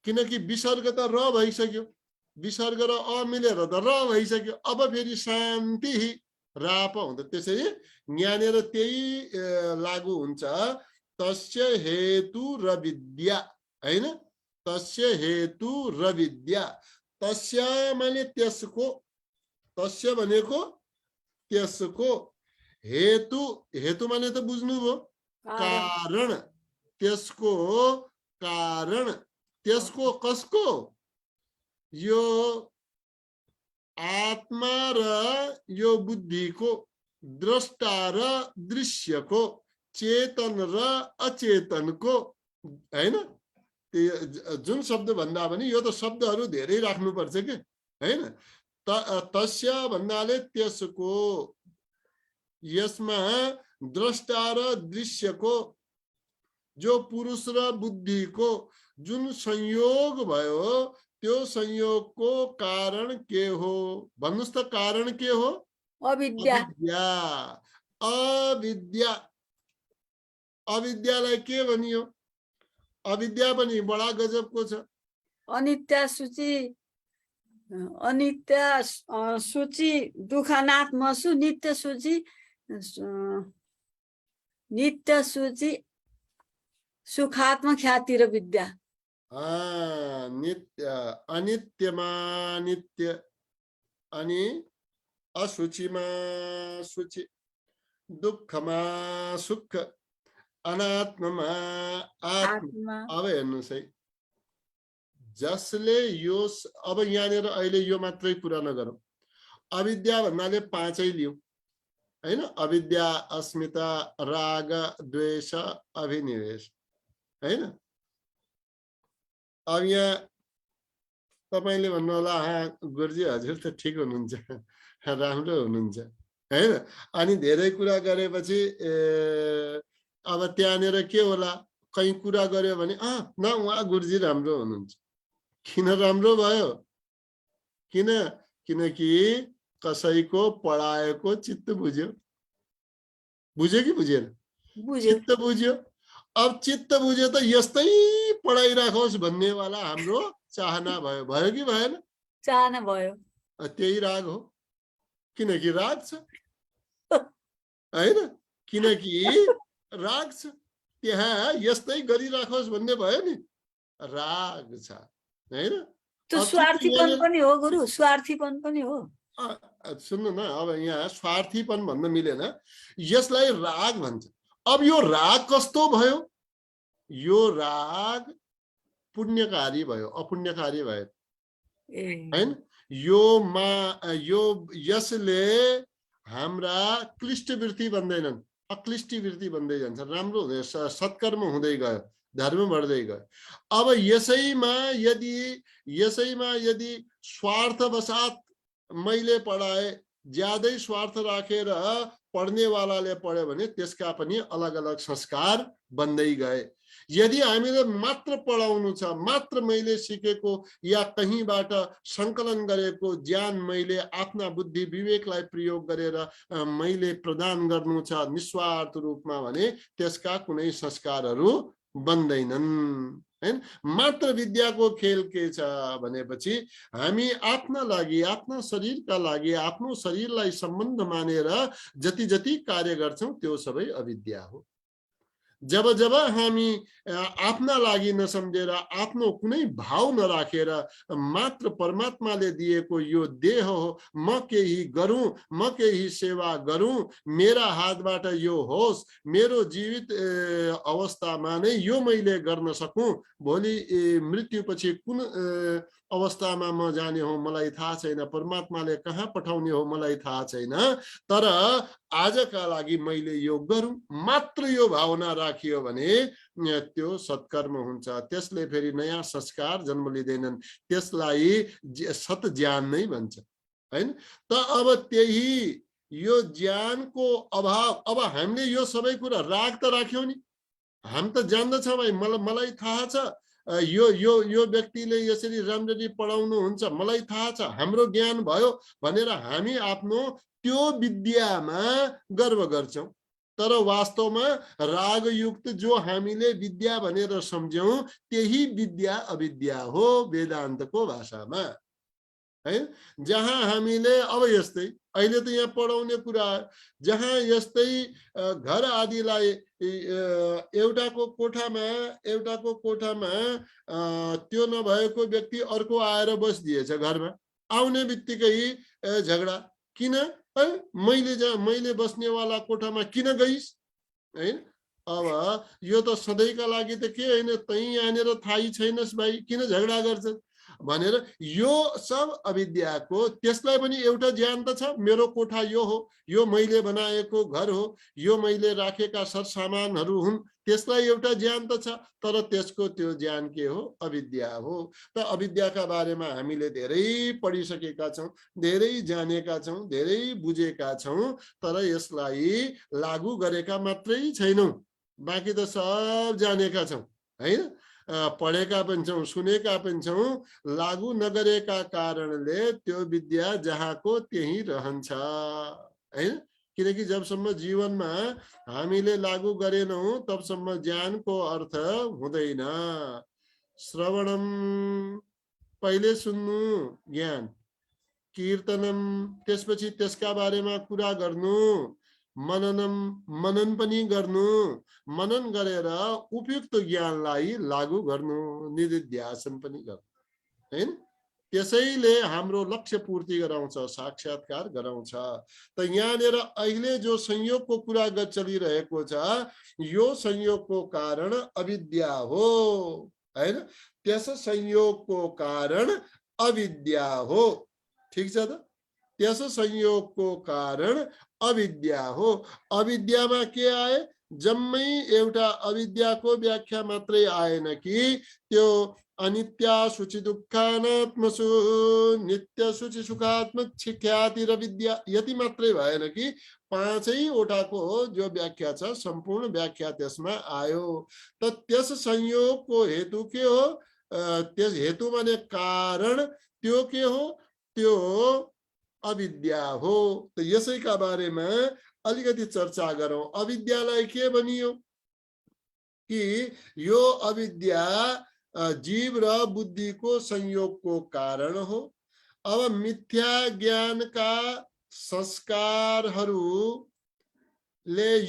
किनकि विसर्ग त र भइसक्यो, विसर्ग र अ मिलेर त र भइसक्यो। अब फेरि शान्ति राप हुन्छ। त्यसरी यहाँनिर त्यही लागू हुन्छ। तस्य हेतु र विद्या हैन? तस्य हेतु र विद्या। तस्य माने त्यसको, तस्य भनेको त्यसको, हेतु, हेतु माने त बुझ्नुभयो, कारण, त्यसको कारण, त्यसको कसको? यो आत्मा र यो बुद्धिको, द्रष्टा र दृश्यको, चेतन र अचेतनको हैन? जुन शब्द भन्दा पनि यो त शब्दहरू धेरै राख्नुपर्छ के हैन? तस्य भन्नाले त्यसको, यसमा द्रष्टा र दृश्यको, जो पुरुष र बुद्धिको जुन संयोग भयो, त्यो संयोगको कारण के हो? भन्नुस् त कारण के हो? अविद्या। अविद्या। अविद्यालाई के भनियो? अविद्या पनि बडा गजबको छ। अनित्य सूची, अनित्य सूची दुःखनात्मसु, नित्य सूची, नित्य सूची सुखात्म ख्याति र विद्या। नित्य, अनित्यमा नित्य, अनि असुचिमा सुचि, दुःखमा सुख, अनात्ममा आत्मा। अब हेर्नुहोस् है, जसले यो, अब यहाँनिर अहिले यो मात्रै पुरा नगरौँ। अविद्या भन्नाले पाँचै लियौँ हैन? अविद्या, अस्मिता, राग, द्वेष, अभिनिवेश हैन? अब यहाँ तपाईले भन्नु होला, गुरुजी हजुर त ठिक हुनुहुन्छ, राम्रो हुनुहुन्छ हैन? अनि धेरै कुरा गरेपछि अब त्यहाँनिर के होला? कहीँ कुरा गर्यो भने न उहाँ गुरुजी राम्रो हुनुहुन्छ। किन राम्रो भयो? किनकि कसैको पढाएको चित्त बुझ्यो कि बुझेन? बुझ्यो। चित्त बुझ्यो। अब चित्त बुझ्यो त यस्तै पढाइराखोस् भन्नेवाला हाम्रो चाहना भयो कि भएन? चाहना भयो। त्यही राग हो। किनकि राग छ होइन, किनकि राग छ त्यहाँ, यस्तै गरिराखोस् भन्ने भयो नि, राग छ होइन। त्यो अब स्वार्थीपन पनि हो गुरु, स्वार्थीपन पनि हो। सुन्नु न, अब यहाँ स्वार्थीपन भन्न मिलेन, यसलाई राग भन्छ। अब यो राग कस्तो भयो? यो राग पुण्यकारी भयो, अपुण्यकारी भयो हैन। यो यसले हाम्रा क्लिष्ट वृत्ति बन्दैनन्, अक्लिष्ट वृत्ति बन्दै जान्छ। राम्रो हुँदै, सत्कर्म हुँदै गयो, धर्म बढ्दै गयो। अब यसैमा यदि स्वार्थवशात मैले पढाए, ज्यादै स्वार्थ राखेर पढ्नेवालाले पढ्यो भने त्यसका पनि अलग अलग संस्कार बन्दै गए। यदि हामीले मात्र पढाउनु छ, मात्र मैले सिकेको या कहीँबाट संकलन गरेको ज्ञान मैले आफ्ना बुद्धि विवेकलाई प्रयोग गरेर मैले प्रदान गर्नु छ निस्वार्थ रूपमा भने त्यसका कुनै संस्कारहरू बन्दैनन् हैन। मात्र विद्याको खेल के छ भनेपछि हामी आफ्ना लागि, आफ्ना शरीरका लागि, आफ्नो शरीरलाई सम्बन्ध मानेर जति जति कार्य गर्छौं त्यो सबै अविद्या हो। जब हामी आफ्ना लागि नसम्झेर, आफ्नो कुनै भाव नराखेर मात्र परमात्माले दिएको यो देह हो, म केही गरौँ, म केही सेवा गरौँ, मेरा हातबाट यो होस्, मेरो जीवित अवस्थामा नै यो मैले गर्न सकूँ, भोलि मृत्युपछि कुन अवस्थामा म जाने हो मलाई थाहा छैन, परमात्माले कहाँ पठाउने हो मलाई थाहा छैन, तर आजका लागि मैले यो गरौँ, मात्र यो भावना राखियो भने त्यो सत्कर्म हुन्छ। त्यसले फेरि नयाँ संस्कार जन्म लिँदैनन्, त्यसलाई सत ज्ञान नै भन्छ हैन। त अब त्यही यो ज्ञानको अभाव, अब हामीले यो सबै कुरा राग त राख्यौं नि, हामी त जान्दछौँ भाइ, मलाई थाहा छ यो व्यक्तिले यसरी राम्ररी पढाउनु हुन्छ, मलाई थाहा छ, हाम्रो ज्ञान भयो भनेर हामी आफ्नो त्यो विद्यामा गर्व गर्छौं। तर वास्तवमा रागयुक्त जो हामीले विद्या भनेर सम्झ्यौं त्यही विद्या अविद्या हो वेदान्तको भाषामा है। जहाँ हामीले अब यस्तै अहिले त यहाँ पढाउने कुरा, जहाँ यस्तै घर आदिलाई एउटाको कोठामा त्यो नभएको व्यक्ति अर्को आएर बसिदिएछ घरमा, आउने बित्तिकै झगडा, किन मैले बस्नेवाला कोठामा किन गइस् है। अब यो त सधैँका लागि त के होइन, तै यहाँनिर थाहै छैनस् भाइ, किन झगडा गर्छ भनेर, यो सब अविद्याको। त्यसलाई पनि एउटा ज्ञान त छ, मेरो कोठा यो हो, यो मैले बनाएको घर हो, यो मैले राखेका सरसामानहरू हुन्, त्यसलाई एउटा ज्ञान त छ, तर त्यसको त्यो ज्ञान के हो? अविद्या हो। त अविद्याका बारेमा हामीले धेरै पढिसकेका छौं, धेरै जानेका छौं, धेरै बुझेका छौं, तर यसलाई लागू गरेका मात्रै छैनौं, बाँकी त सब जानेका छौं हैन, पढेका पनि छौं, सुनेका पनि छौं, लागू नगरेका कारणले त्यो विद्या जहाँको त्यही रहन्छ हैन। किनकि जबसम्म जीवनमा हामीले लागू गरेनौं तबसम्म ज्ञानको अर्थ हुँदैन। श्रवणम पहिले सुन्नु ज्ञान, कीर्तनम त्यसपछि त्यसका बारेमा कुरा गर्नु, मनन पनि गर्नु, मनन गरेर उपयुक्त ज्ञानलाई लागू गर्नु, निधिध्यासन पनि गर्नु हैन। त्यसैले हाम्रो लक्ष्य पूर्ति गराउँछ, साक्षात्कार गराउँछ। त यहाँनिर अहिले जो संयोगको कुरा चलिरहेको छ, यो संयोगको कारण अविद्या हो हैन। त्यस संयोगको कारण अविद्या हो, ठीक छ त। त्यस संयोगको कारण अविद्या हो। अविद्यामा के आए? जम्मै एउटा अविद्याको व्याख्या मात्रै आएन कि त्यो अनित्या सुचि दुःखानात्मसु नित्य सुचि सुखात्मक ख्याति र विद्या, यति मात्रै भएन कि पाँचैवटाको जो व्याख्या छ सम्पूर्ण व्याख्या त्यसमा आयो। त त्यस संयोगको हेतु के हो? त्यस हेतु माने कारण, त्यो के हो? त्यो अविद्या हो। त यसैका बारेमा अलिकति चर्चा गरौँ। अविद्यालाई के भनियो? कि यो अविद्या जीव र बुद्धिको संयोगको कारण हो। अब मिथ्या ज्ञानका संस्कारहरूले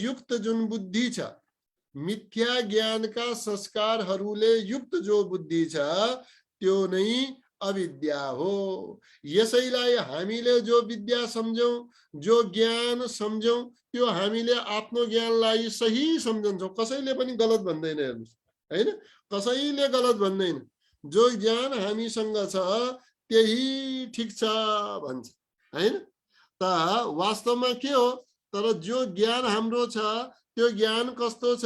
युक्त जुन बुद्धि छ, मिथ्या ज्ञानका संस्कारहरूले युक्त जो बुद्धि छ त्यो नै अविद्या हो। यसैलाई हामीले जो विद्या सम्झौं, जो ज्ञान सम्झौं, त्यो हामीले आफ्नो ज्ञानलाई सही सम्झन्छौँ। कसैले पनि गलत भन्दैन, हेर्नुस् हैन, कसैले गलत भन्दैन। जो ज्ञान हामीसँग छ त्यही ठिक छ भन्छ, हैन। त वास्तवमा के हो? तर जो ज्ञान हाम्रो छ त्यो ज्ञान कस्तो छ?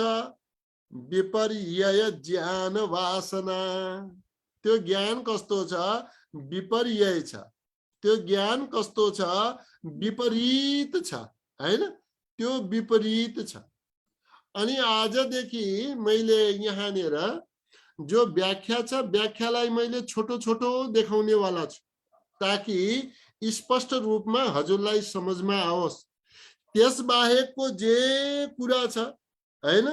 विपर्यय ज्ञान वासना। त्यो ज्ञान कस्तो छ? विपर्यय छ। त्यो ज्ञान कस्तो छ? विपरीत छ, हैन, त्यो विपरीत छ। अनि आजदेखि मैले यहाँनिर जो व्याख्या छ, व्याख्यालाई मैले छोटो छोटो देखाउने वाला छु, ताकि स्पष्ट रूपमा हजुरलाई समझमा आओस्। त्यसबाहेकको जे कुरा छ, हैन,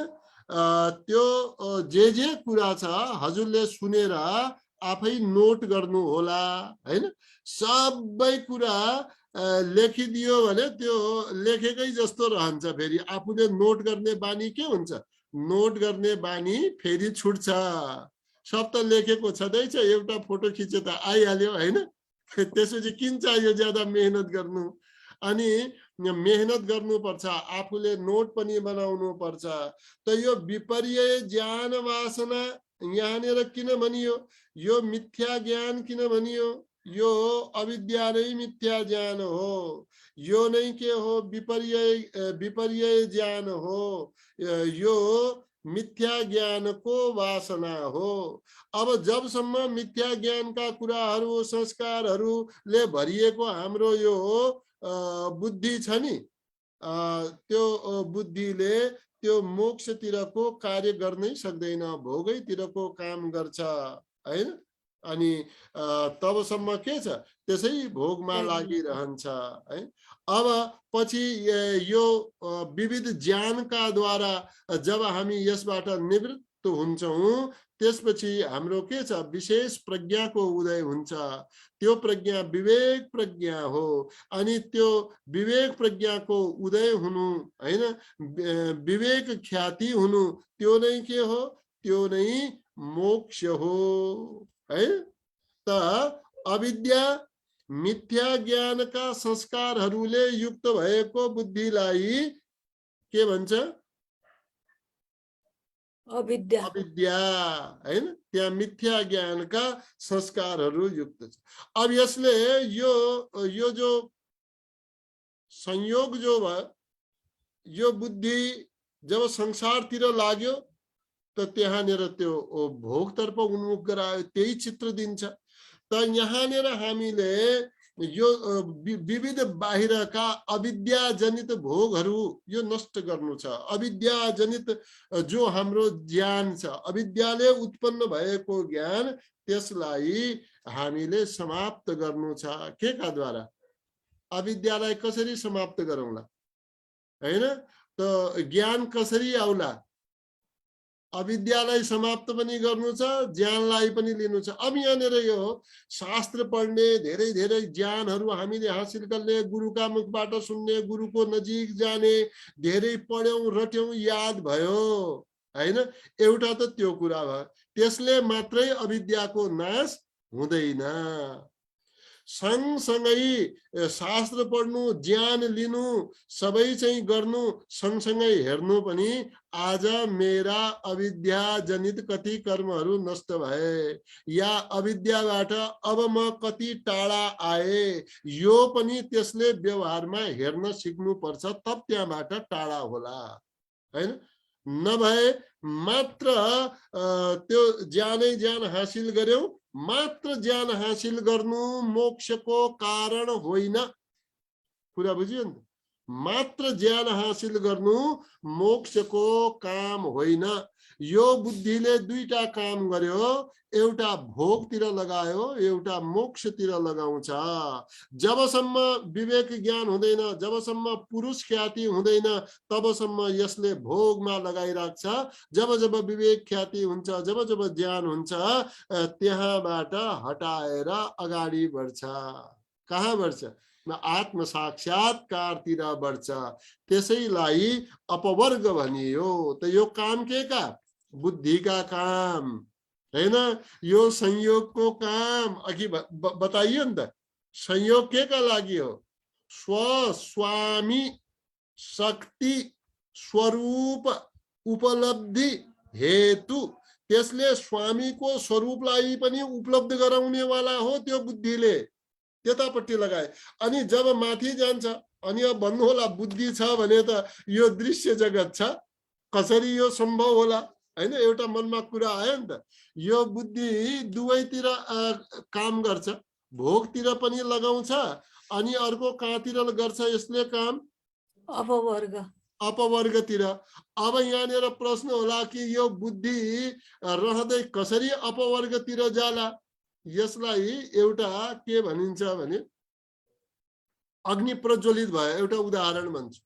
त्यो जे कुरा छ हजुरले सुनेर आफै नोट गर्नु होला, हैन। सबै कुरा लेखिदियो भने त्यो लेखेकै जस्तो रहन्छ। फेरि आफूले नोट गर्ने बानी के हुन्छ? नोट गर्ने बानी फेरि छुट्छ। सब त लेखेको छँदैछ, एउटा फोटो खिचे त आइहाल्यो, हैन। त्यसपछि किन चाहियो ज्यादा मेहनत गर्नु? अनि मेहनत गर्नुपर्छ, आफूले नोट पनि बनाउनु पर्छ। त यो विपर्यय ज्ञान वासना यहाँनिर किन भनियो? यो मिथ्या ज्ञान किन भनियो? यो अविद्या नै मिथ्या ज्ञान हो। यो नै के हो? विपर्यय ज्ञान हो। यो मिथ्या ज्ञानको वासना हो। अब जबसम्म मिथ्या ज्ञानका कुराहरू संस्कारहरूले भरिएको हाम्रो यो बुद्धि छ नि, त्यो बुद्धिले त्यो मोक्षतिरको कार्य गर्नै सक्दैन, भोगैतिरको काम गर्छ, हैन। अनि तबसम्म के छ? त्यसै भोगमा लागिरहन्छ, है। अब पछि यो विविध ज्ञानका द्वारा जब हामी यसबाट निवृत्त हुन्छौं, त्यसपछि हाम्रो के छ? विशेष प्रज्ञाको उदय हुन्छ। त्यो प्रज्ञा विवेक प्रज्ञा हो। अनि त्यो विवेक प्रज्ञाको उदय हुनु, हैन, विवेक ख्याति हुनु, त्यो नै के हो? त्यो नै मोक्ष हो, है। त अविद्या मिथ्या ज्ञानका संस्कारहरूले युक्त भएको बुद्धिलाई के भन्छ? अविद्या। अविद्या, हैन। त्यहाँ मिथ्या ज्ञानका संस्कारहरू युक्त छ। अब यसले यो जो संयोग जो भयो, यो बुद्धि जब संसारतिर लाग्यो त त्यहाँनिर त्यो भोगतर्फ उन्मुख गरायो, त्यही चित्र दिन्छ। त यहाँनिर हामीले यो विविध बाहिरका अविद्या जनित भोगहरू यो नष्ट गर्नु छ। अविद्या जनित जो हाम्रो ज्ञान छ, अविद्याले उत्पन्न भएको ज्ञान, त्यसलाई हामीले समाप्त गर्नु छ। के का द्वारा? अविद्यालाई कसरी समाप्त गरौँला, हैन? त ज्ञान कसरी आउला? अविद्यालाई समाप्त पनि गर्नु छ, ज्ञानलाई पनि लिनु छ। अब यहाँनिर यो शास्त्र पढ्ने, धेरै धेरै ज्ञानहरू हामीले हासिल गर्ने, गुरुका मुखबाट सुन्ने, गुरुको नजिक जाने, धेरै पढ्यौं रट्यौं याद भयो, हैन। एउटा त त्यो कुरा भयो। त्यसले मात्रै अविद्याको नाश हुँदैन। सँगसँगै शास्त्र पढ्नु, ज्ञान लिनु, सबै चाहिँ गर्नु, सँगसँगै हेर्नु पनि आज मेरा अविद्या जनित कति कर्महरू नष्ट भए, या अविद्याबाट अब म कति टाढा आए, यो पनि त्यसले व्यवहारमा हेर्न सिक्नु पर्छ, तब त्यहाँबाट टाढा होला, हैन। नभए मात्र त्यो ज्ञानै ज्ञान हासिल गर्यौ, मात्र ज्ञान हासिल गर्नु मोक्षको कारण होइन। कुरा बुझियो नि? मात्र ज्ञान हासिल गर्नु मोक्षको काम होइन। यो बुद्धिले दुईटा काम गर्यो, एउटा भोगतिर लगायो, एउटा मोक्षतिर लगाउँछ। जबसम्म विवेक ज्ञान हुँदैन, जबसम्म पुरुष ख्याति हुँदैन, तबसम्म यसले भोगमा लगाइराख्छ। जब जब विवेक ख्याति हुन्छ, जब जब ज्ञान हुन्छ, त्यहाँबाट हटाएर अगाडि बढ्छ। कहाँ बढ्छ? आत्म साक्षात्कारतिर बढ्छ। त्यसैलाई अपवर्ग भनियो। त यो काम के का? बुद्धि का काम हैन, यो संयोगको काम। अघि बताइयो नि त, संयोग के का लागि हो? स्व स्वामी शक्ति स्वरूप उपलब्धि हेतु। त्यसले स्वामीको स्वरूपलाई पनि उपलब्ध गराउने वाला हो त्यो बुद्धिले। त्यतापट्टि लगाए। अनि जब माथि जान्छ, अनि अब भन्नु होला बुद्धि छ भने त यो दृश्य जगत छ, कसरी यो सम्भव होला? हैन, एउटा मनमा कुरा आयो नि त। यो बुद्धि दुवैतिर काम गर्छ, भोगतिर पनि लगाउँछ, अनि अर्को कहाँतिर गर्छ यसले काम? अपवर्ग, अपवर्गतिर। अब यहाँनिर प्रश्न होला कि यो बुद्धि रहँदै कसरी अपवर्गतिर जाला? यसलाई एउटा के भनिन्छ भने अग्नि प्रज्वलित भयो। एउटा उदाहरण भन्छु।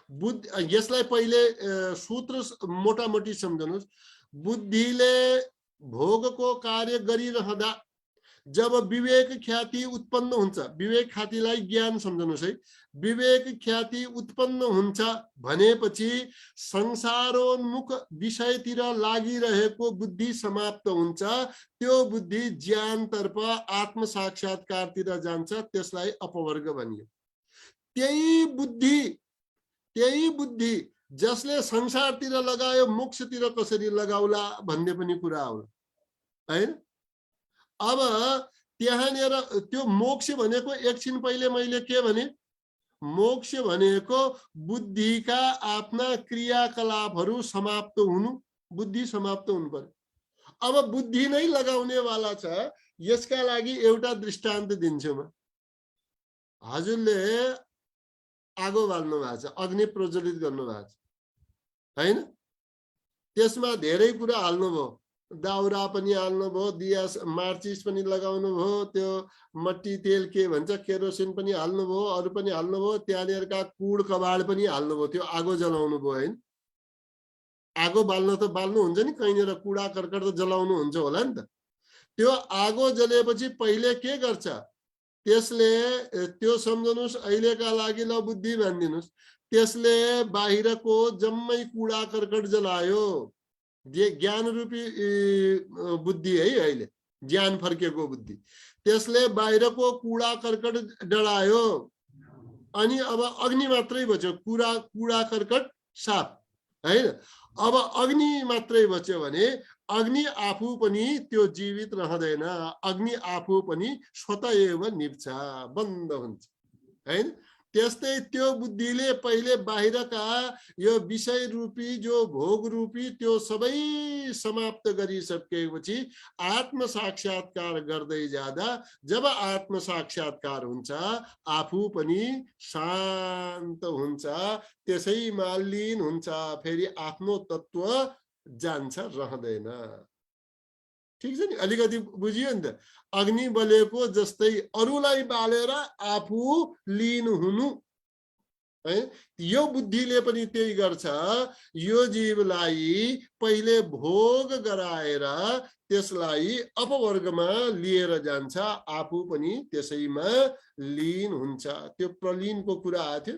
बुद्धि, यसलाई पहिले सूत्र मोटामोटी सम्झनुहोस्। बुद्धिले भोगको कार्य गरिरहँदा जब विवेक ख्याति उत्पन्न हुन्छ, विवेक ख्यातिलाई ज्ञान सम्झनुहोस् है, विवेक ख्याति उत्पन्न हुन्छ भनेपछि संसारोन्मुख विषयतिर लागिरहेको बुद्धि समाप्त हुन्छ। त्यो बुद्धि ज्ञानतर्फ आत्म साक्षात्कारतिर जान्छ, त्यसलाई अपवर्ग भनियो। त्यही बुद्धि जसले संसारतिर लगायो मोक्षतिर कसरी लगाउला भन्ने पनि कुरा आउला हैन। अब त्यहाँनिर त्यो मोक्ष भनेको एकछिन पहिले मैले के भने, मोक्ष भनेको बुद्धिका आफ्ना क्रियाकलापहरू समाप्त हुनु, बुद्धि समाप्त हुनु पर्यो। अब बुद्धि नै लगाउने वाला छ। यसका लागि एउटा दृष्टान्त दिन्छु म। हजुरले आगो बाल्नु भएको छ, अग्नि प्रज्वलित गर्नु भएको छ हैन, त्यसमा धेरै कुरा हाल्नुभयो, दाउरा पनि हाल्नुभयो, दिया मार्चिस पनि लगाउनु भयो, त्यो मट्टी तेल के भन्छ केरोसिन पनि हाल्नुभयो, अरू पनि हाल्नुभयो, त्यहाँनिरका कुड कबाड पनि हाल्नुभयो, त्यो आगो जलाउनु भयो हैन। आगो बाल्न त बाल्नु हुन्छ नि, कहीँनिर कुडा कर्कट त जलाउनु हुन्छ होला नि त। त्यो आगो जलेपछि पहिले के गर्छ? त्यसले त्यो सम्झनुस्, अहिलेका लागि ल बुद्धि भनिदिनुस्, त्यसले बाहिरको जम्मै कुडा कर्कट जलायो। ज्ञान रूपी बुद्धि है, अहिले ज्ञान फर्केको बुद्धि। त्यसले बाहिरको कुडा कर्कट डढायो, अनि अब अग्नि मात्रै बच्यो, कुडा कर्कट साफ हैन। अब अग्नि मात्रै बच्यो भने अग्नि आफू पनि त्यो जीवित रहँदैन, अग्नि आफू पनि स्वतः एव निप्छ, बन्द हुन्छ हैन। त्यस्तै त्यो बुद्धिले पहिले बाहिरका यो विषय रूपी जो भोग रूपी त्यो सबै समाप्त गरिसकेपछि आत्म साक्षात्कार गर्दै जाँदा जब आत्म साक्षात्कार हुन्छ आफू पनि शान्त हुन्छ, त्यसैमा लीन हुन्छ, फेरि आफ्नो तत्व जान्छ, रहँदैन। ठीक छ नि? अलिकति बुझियो नि त? अग्नि बलेको जस्तै अरूलाई बालेर आफू लीन हुनु है। यो बुद्धिले पनि त्यही गर्छ। यो जीवलाई पहिले भोग गराएर त्यसलाई अपवर्गमा लिएर जान्छ, आफू पनि त्यसैमा लीन हुन्छ। त्यो प्रलीनको कुरा आएको थियो,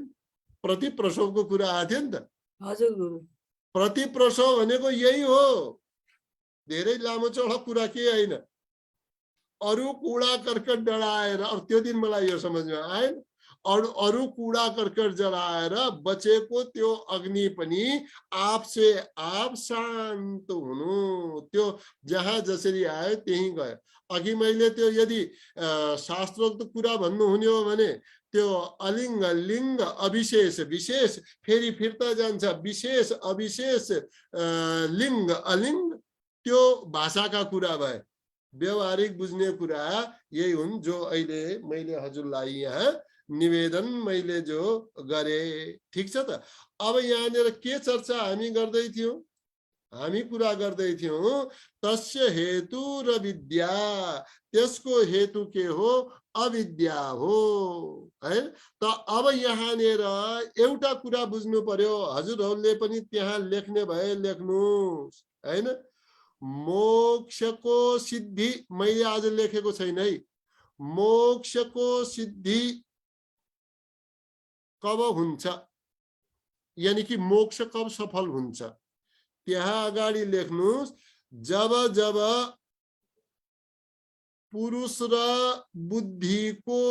प्रतिप्रसवको कुरा आएको थियो नि त। हजुर गुरु। प्रतिप्रसव भनेको यही हो, धेरै लामो चौडा कुरा के होइन। अरू कुडा कर्कट डढाएर, अब त्यो दिन मलाई यो समझमा आएन, अरू कुडा कर्कट जलाएर बचेको त्यो अग्नि पनि आपसे आप शान्त हुनु, त्यो जहाँ जसरी आयो त्यही गयो। अघि मैले त्यो यदि शास्त्रोक्त कुरा भन्नुहुने हो भने त्यो अलिङ्ग लिङ्ग अविशेष विशेष फेरि फिर्ता जान्छ, विशेष अविशेष लिङ्ग अलिङ्ग, त्यो भाषाका कुरा भए। व्यवहारिक बुझ्ने कुरा यही हुन् जो अहिले मैले हजुरलाई यहाँ निवेदन मैले जो गरे। ठिक छ त। अब यहाँनिर के चर्चा हामी गर्दै थियौं? हामी कुरा गर्दै थियौं तस्य हेतु र विद्या, त्यसको हेतु के हो? अविद्या हो है। त अब यहाँनिर एउटा कुरा बुझ्नु पर्यो, हजुरहरूले पनि त्यहाँ लेख्ने भए लेख्नुस् हैन। मोक्षको सिद्धि मैले आज लेखेको छैन है। मोक्षको सिद्धि कब हुन्छ, यानी कि मोक्ष कब सफल हुन्छ, त्यहाँ अगाडि लेख्नुस् जब जब पुरुष र बुद्धिको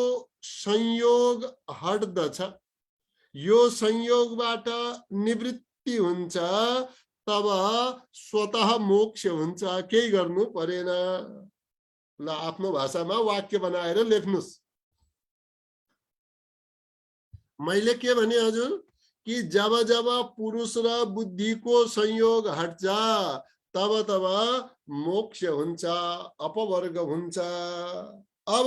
संयोग हट्दछ, यो संयोगबाट निवृत्ति हुन्छ, तब स्वतः मोक्ष हुन्छ। केही गर्नु परेन। ल आफ्नो भाषामा वाक्य बनाएर लेख्नुस्। मैले के भने हजुर कि जब जब पुरुष र बुद्धिको संयोग हट्छ तब तब मोक्ष हुन्छ, अपवर्ग हुन्छ। अब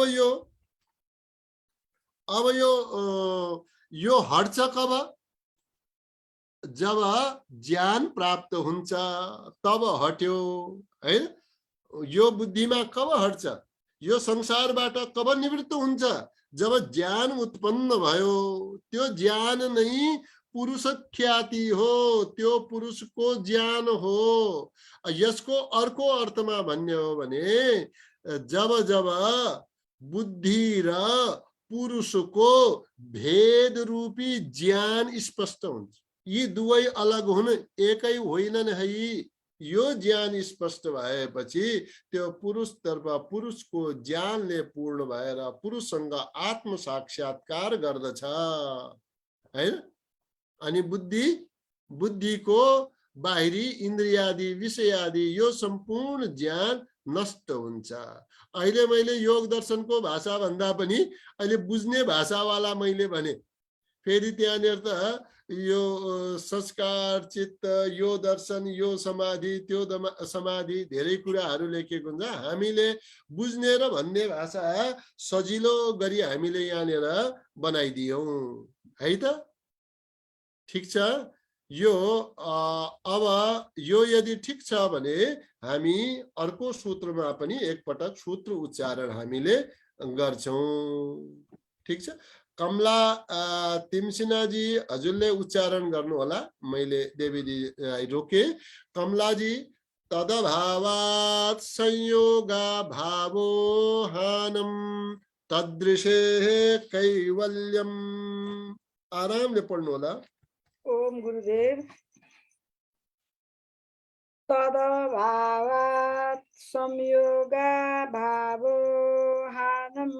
यो हट्छ कब? जब ज्ञान प्राप्त हुन्छ तब हट्यो है। यो बुद्धिमा कब हट्छ? यो संसारबाट कब निवृत्त हुन्छ? जब ज्ञान उत्पन्न भयो। त्यो ज्ञान नै पुरुष ख्याति हो, त्यो पुरुषको ज्ञान हो। यसको अर्को अर्थमा भन्ने हो भने जब जब बुद्धि र पुरुषको भेद रूपी ज्ञान स्पष्ट हुन्छ। यी दुवै अलग हुन्, एकै होइनन् है। यो ज्ञान स्पष्ट भएपछि त्यो पुरुषतर्फ पुरुषको ज्ञानले पूर्ण भएर पुरुषसँग आत्म साक्षात्कार गर्दछ हैन। अनि बुद्धिको बाहिरी इन्द्रियादि विषयादि यो सम्पूर्ण ज्ञान नष्ट हुन्छ। अहिले मैले योग दर्शनको भाषा भन्दा पनि अहिले बुझ्ने भाषावाला मैले भने, फेरि त्यहाँनिर त यो संस्कार चित्त, यो दर्शन, यो समाधि, त्यो समाधि धेरै कुराहरू लेखेको हुन्छ। हामीले बुझ्ने र भन्ने भाषा सजिलो गरी हामीले यहाँनिर बनाइदियौं है त। ठिक छ। यो अब यो यदि ठिक छ भने हामी अर्को सूत्रमा पनि एकपटक सूत्र उच्चारण हामीले गर्छौं। ठिक छ। कमला तिमसिनाजी हजुरले उच्चारण गर्नु होला, मैले देवीजी रोके। कमलाजी तदभावात् संयोगा भावो हानम तदृशे कैवल्यम। आरामले पढ्नु होला। ओम गुरुदेव। तदभावात् संयोगा भावो हानम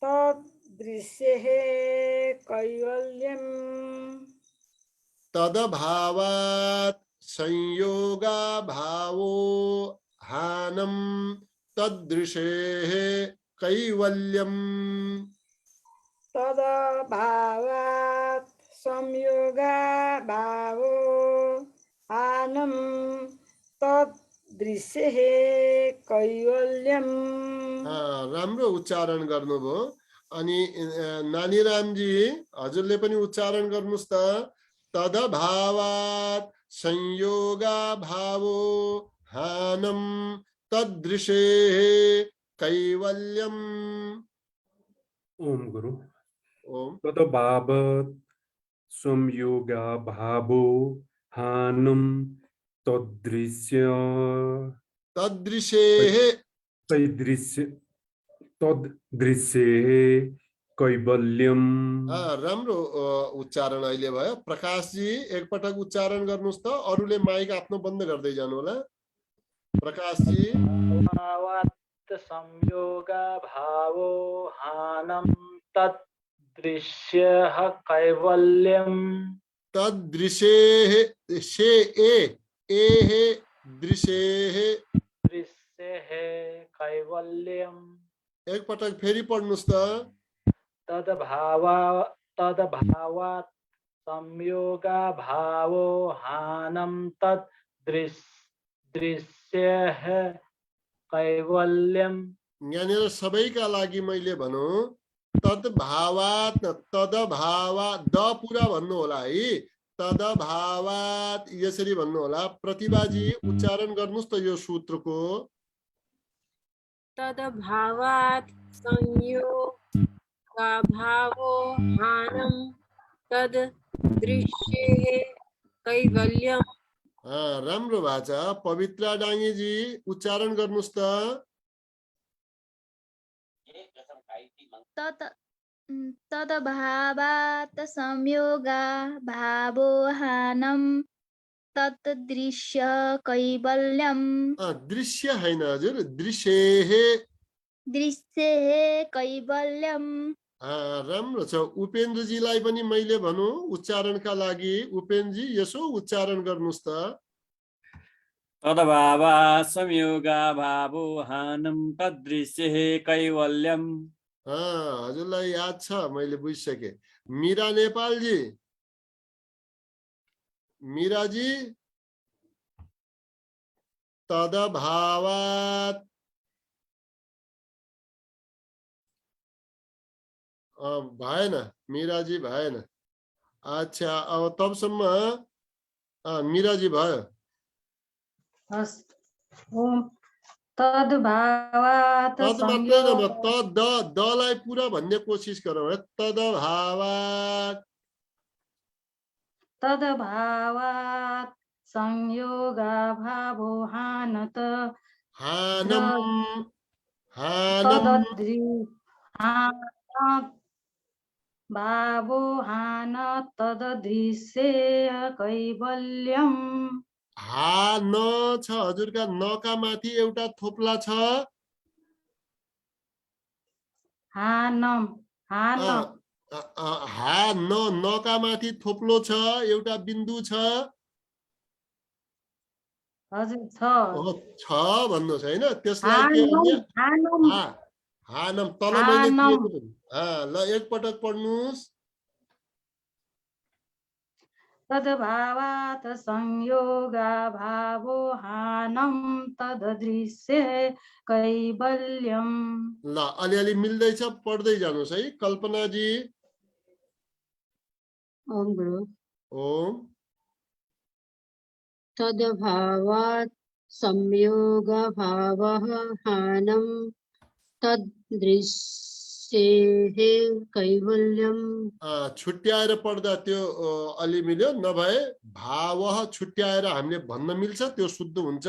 तदृश्यः कैवल्यम। तदभावात् संयोगा भावो हानम तदृशेः कैवल्यम। तदभावात् संयोगा भावो हानम तदृश्यः कैवल्यम। राम्रो उच्चारण गर्नुभयो। अनि नानीरामजी हजुरले पनि उच्चारण गर्नुस् त। तदभावात् संयोगा भावो हानम तदृशेः कैवल्यम। ओम गुरु। ओम। तदभावात् संयोगा भावो हानम तदृशेः कैवल्यम। राम्रो उच्चारण अहिले भयो। प्रकाशजी एकपटक उच्चारण गर्नुस् त। अरूले माइक आफ्नो बन्द गर्दै जानु होला। प्रकाशजी। संयोगा भावो हानम तदृश्यः कैवल्यम। तदृशेः शे एः दृशेः कैवल्यम। एक पटक फेरि पढ्नुस् त। तदभावात् संयोगा भावो हानम तदृश्यः कैवल्यम। यहाँनिर सबैका लागि मैले भनौँ तद्भावात् तदभावात् द पुरा भन्नु होला है। तदभावात् यसरी भन्नु होला। प्रतिभाजी उच्चारण गर्नुस् त यो सूत्रको। तदभावात् संयोगाभावो हानं तद दृश्ये कैवल्यम। राम्रो भएको छ। पवित्रा डाङ्गेजी उच्चारण गर्नुस् त। तदभावात् संयोगाभावोहानं तत्दृश्य कैवल्यम। दृश्य हैन हजुर, दृश्ये। दृश्ये कैवल्यम। राम्रो छ। उपेन्द्रजीलाई पनि मैले भनौँ उच्चारणका लागि। उपेन्द्रजी यसो उच्चारण गर्नुस् त। तदभावात् संयोगाभावो हानं तदृश्ये कैवल्यम। हजुरलाई याद छ, मैले बुझिसके। मीरा नेपालजी, मीराजी तदभावात् भएन, मीराजी भएन। अच्छा, अब तबसम्म मीराजी भयो। तद्भावात् तद मात्रै नभए तद दलाई पुरा भन्ने कोसिस गरौँ है। तदभावात् तद्भावात् संयोगाभावो हानत हानं हानं भावो हान तददृश्ये कैवल्यम। हा न छ हजुरका नका माथि एउटा थोप्ला छ। हानम हानम हा नका माथि थोप्लो छ, एउटा बिन्दु छ। हजुर छ। छ भन्नुहोस् होइन। त्यसलाई के भन्ने? हानम। तल मैले दिएको छु। ल एकपटक पढ्नुहोस्। तद्भावात् संयोगाभावो हानं तददृश्ये कैवल्यम। ल अलिअलि मिल्दैछ, पढ्दै जानुहोस् है। कल्पनाजी। ओम गुरु। ओम। तदभावात् संयोगाभावः हानं तदृश्ये कैवल्यम। छुट्याएर पढ्दा त्यो अलि मिल्यो। नभए भाव छुट्याएर हामीले भन्न मिल्छ, त्यो शुद्ध हुन्छ।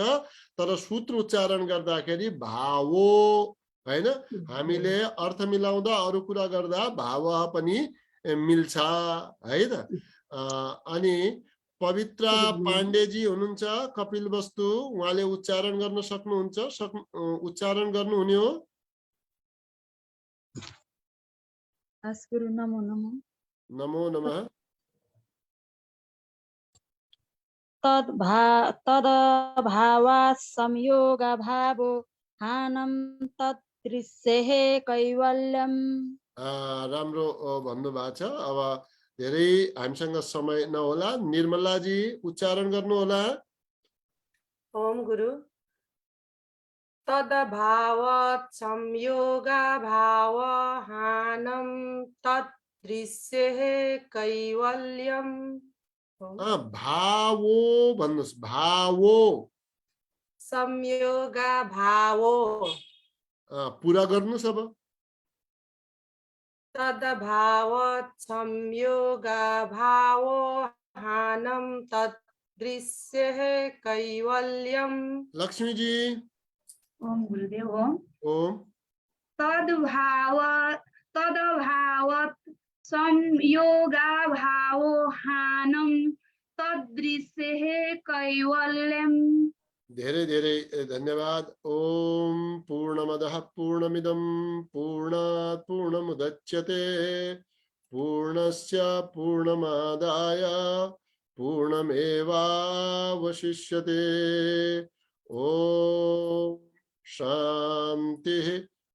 तर सूत्र उच्चारण गर्दाखेरि भावो हैन, हामीले अर्थ मिलाउँदा अरू कुरा गर्दा भाव पनि मिल्छ है त। अनि पवित्रा पाण्डेजी हुनुहुन्छ कपिलवस्तु, उहाँले उच्चारण गर्न सक्नुहुन्छ। उच्चारण गर्नुहुने हो। गुरु नमो नमो। नमो नमः। तद्भावात् संयोगाभावो हानं तदृश्ये कैवल्यम। राम्रो भन्नुभएको छ। अब धेरै हामीसँग समय नहोला। निर्मलाजी उच्चारण गर्नु होला। ओम गुरु। तदभावात् संयोगाभाव हानं तदृश्ये कैवल्यम। भावो भन्नुहोस्। भावो। संयोगाभावो। पुरा गर्नुहोस् अब। तदभावात् संयोगाभावो हानं तदृश्ये कैवल्यम। लक्ष्मीजी। ओम गुरुदेव ओम। ओम। तदभावात् संयोगाभावो हानं तदृश्ये कैवल्यम। धेरै धेरै धन्यवाद। ओम पूर्णमदः पूर्णमिदं पूर्णात् पूर्णमुदच्यते पूर्णस्य पूर्णमादाय पूर्णमेवावशिष्यते। ओम शान्तिः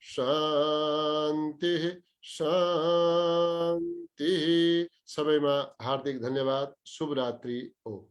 शान्तिः शान्तिः। सबैमा हार्दिक धन्यवाद। शुभ रात्रि। ओम।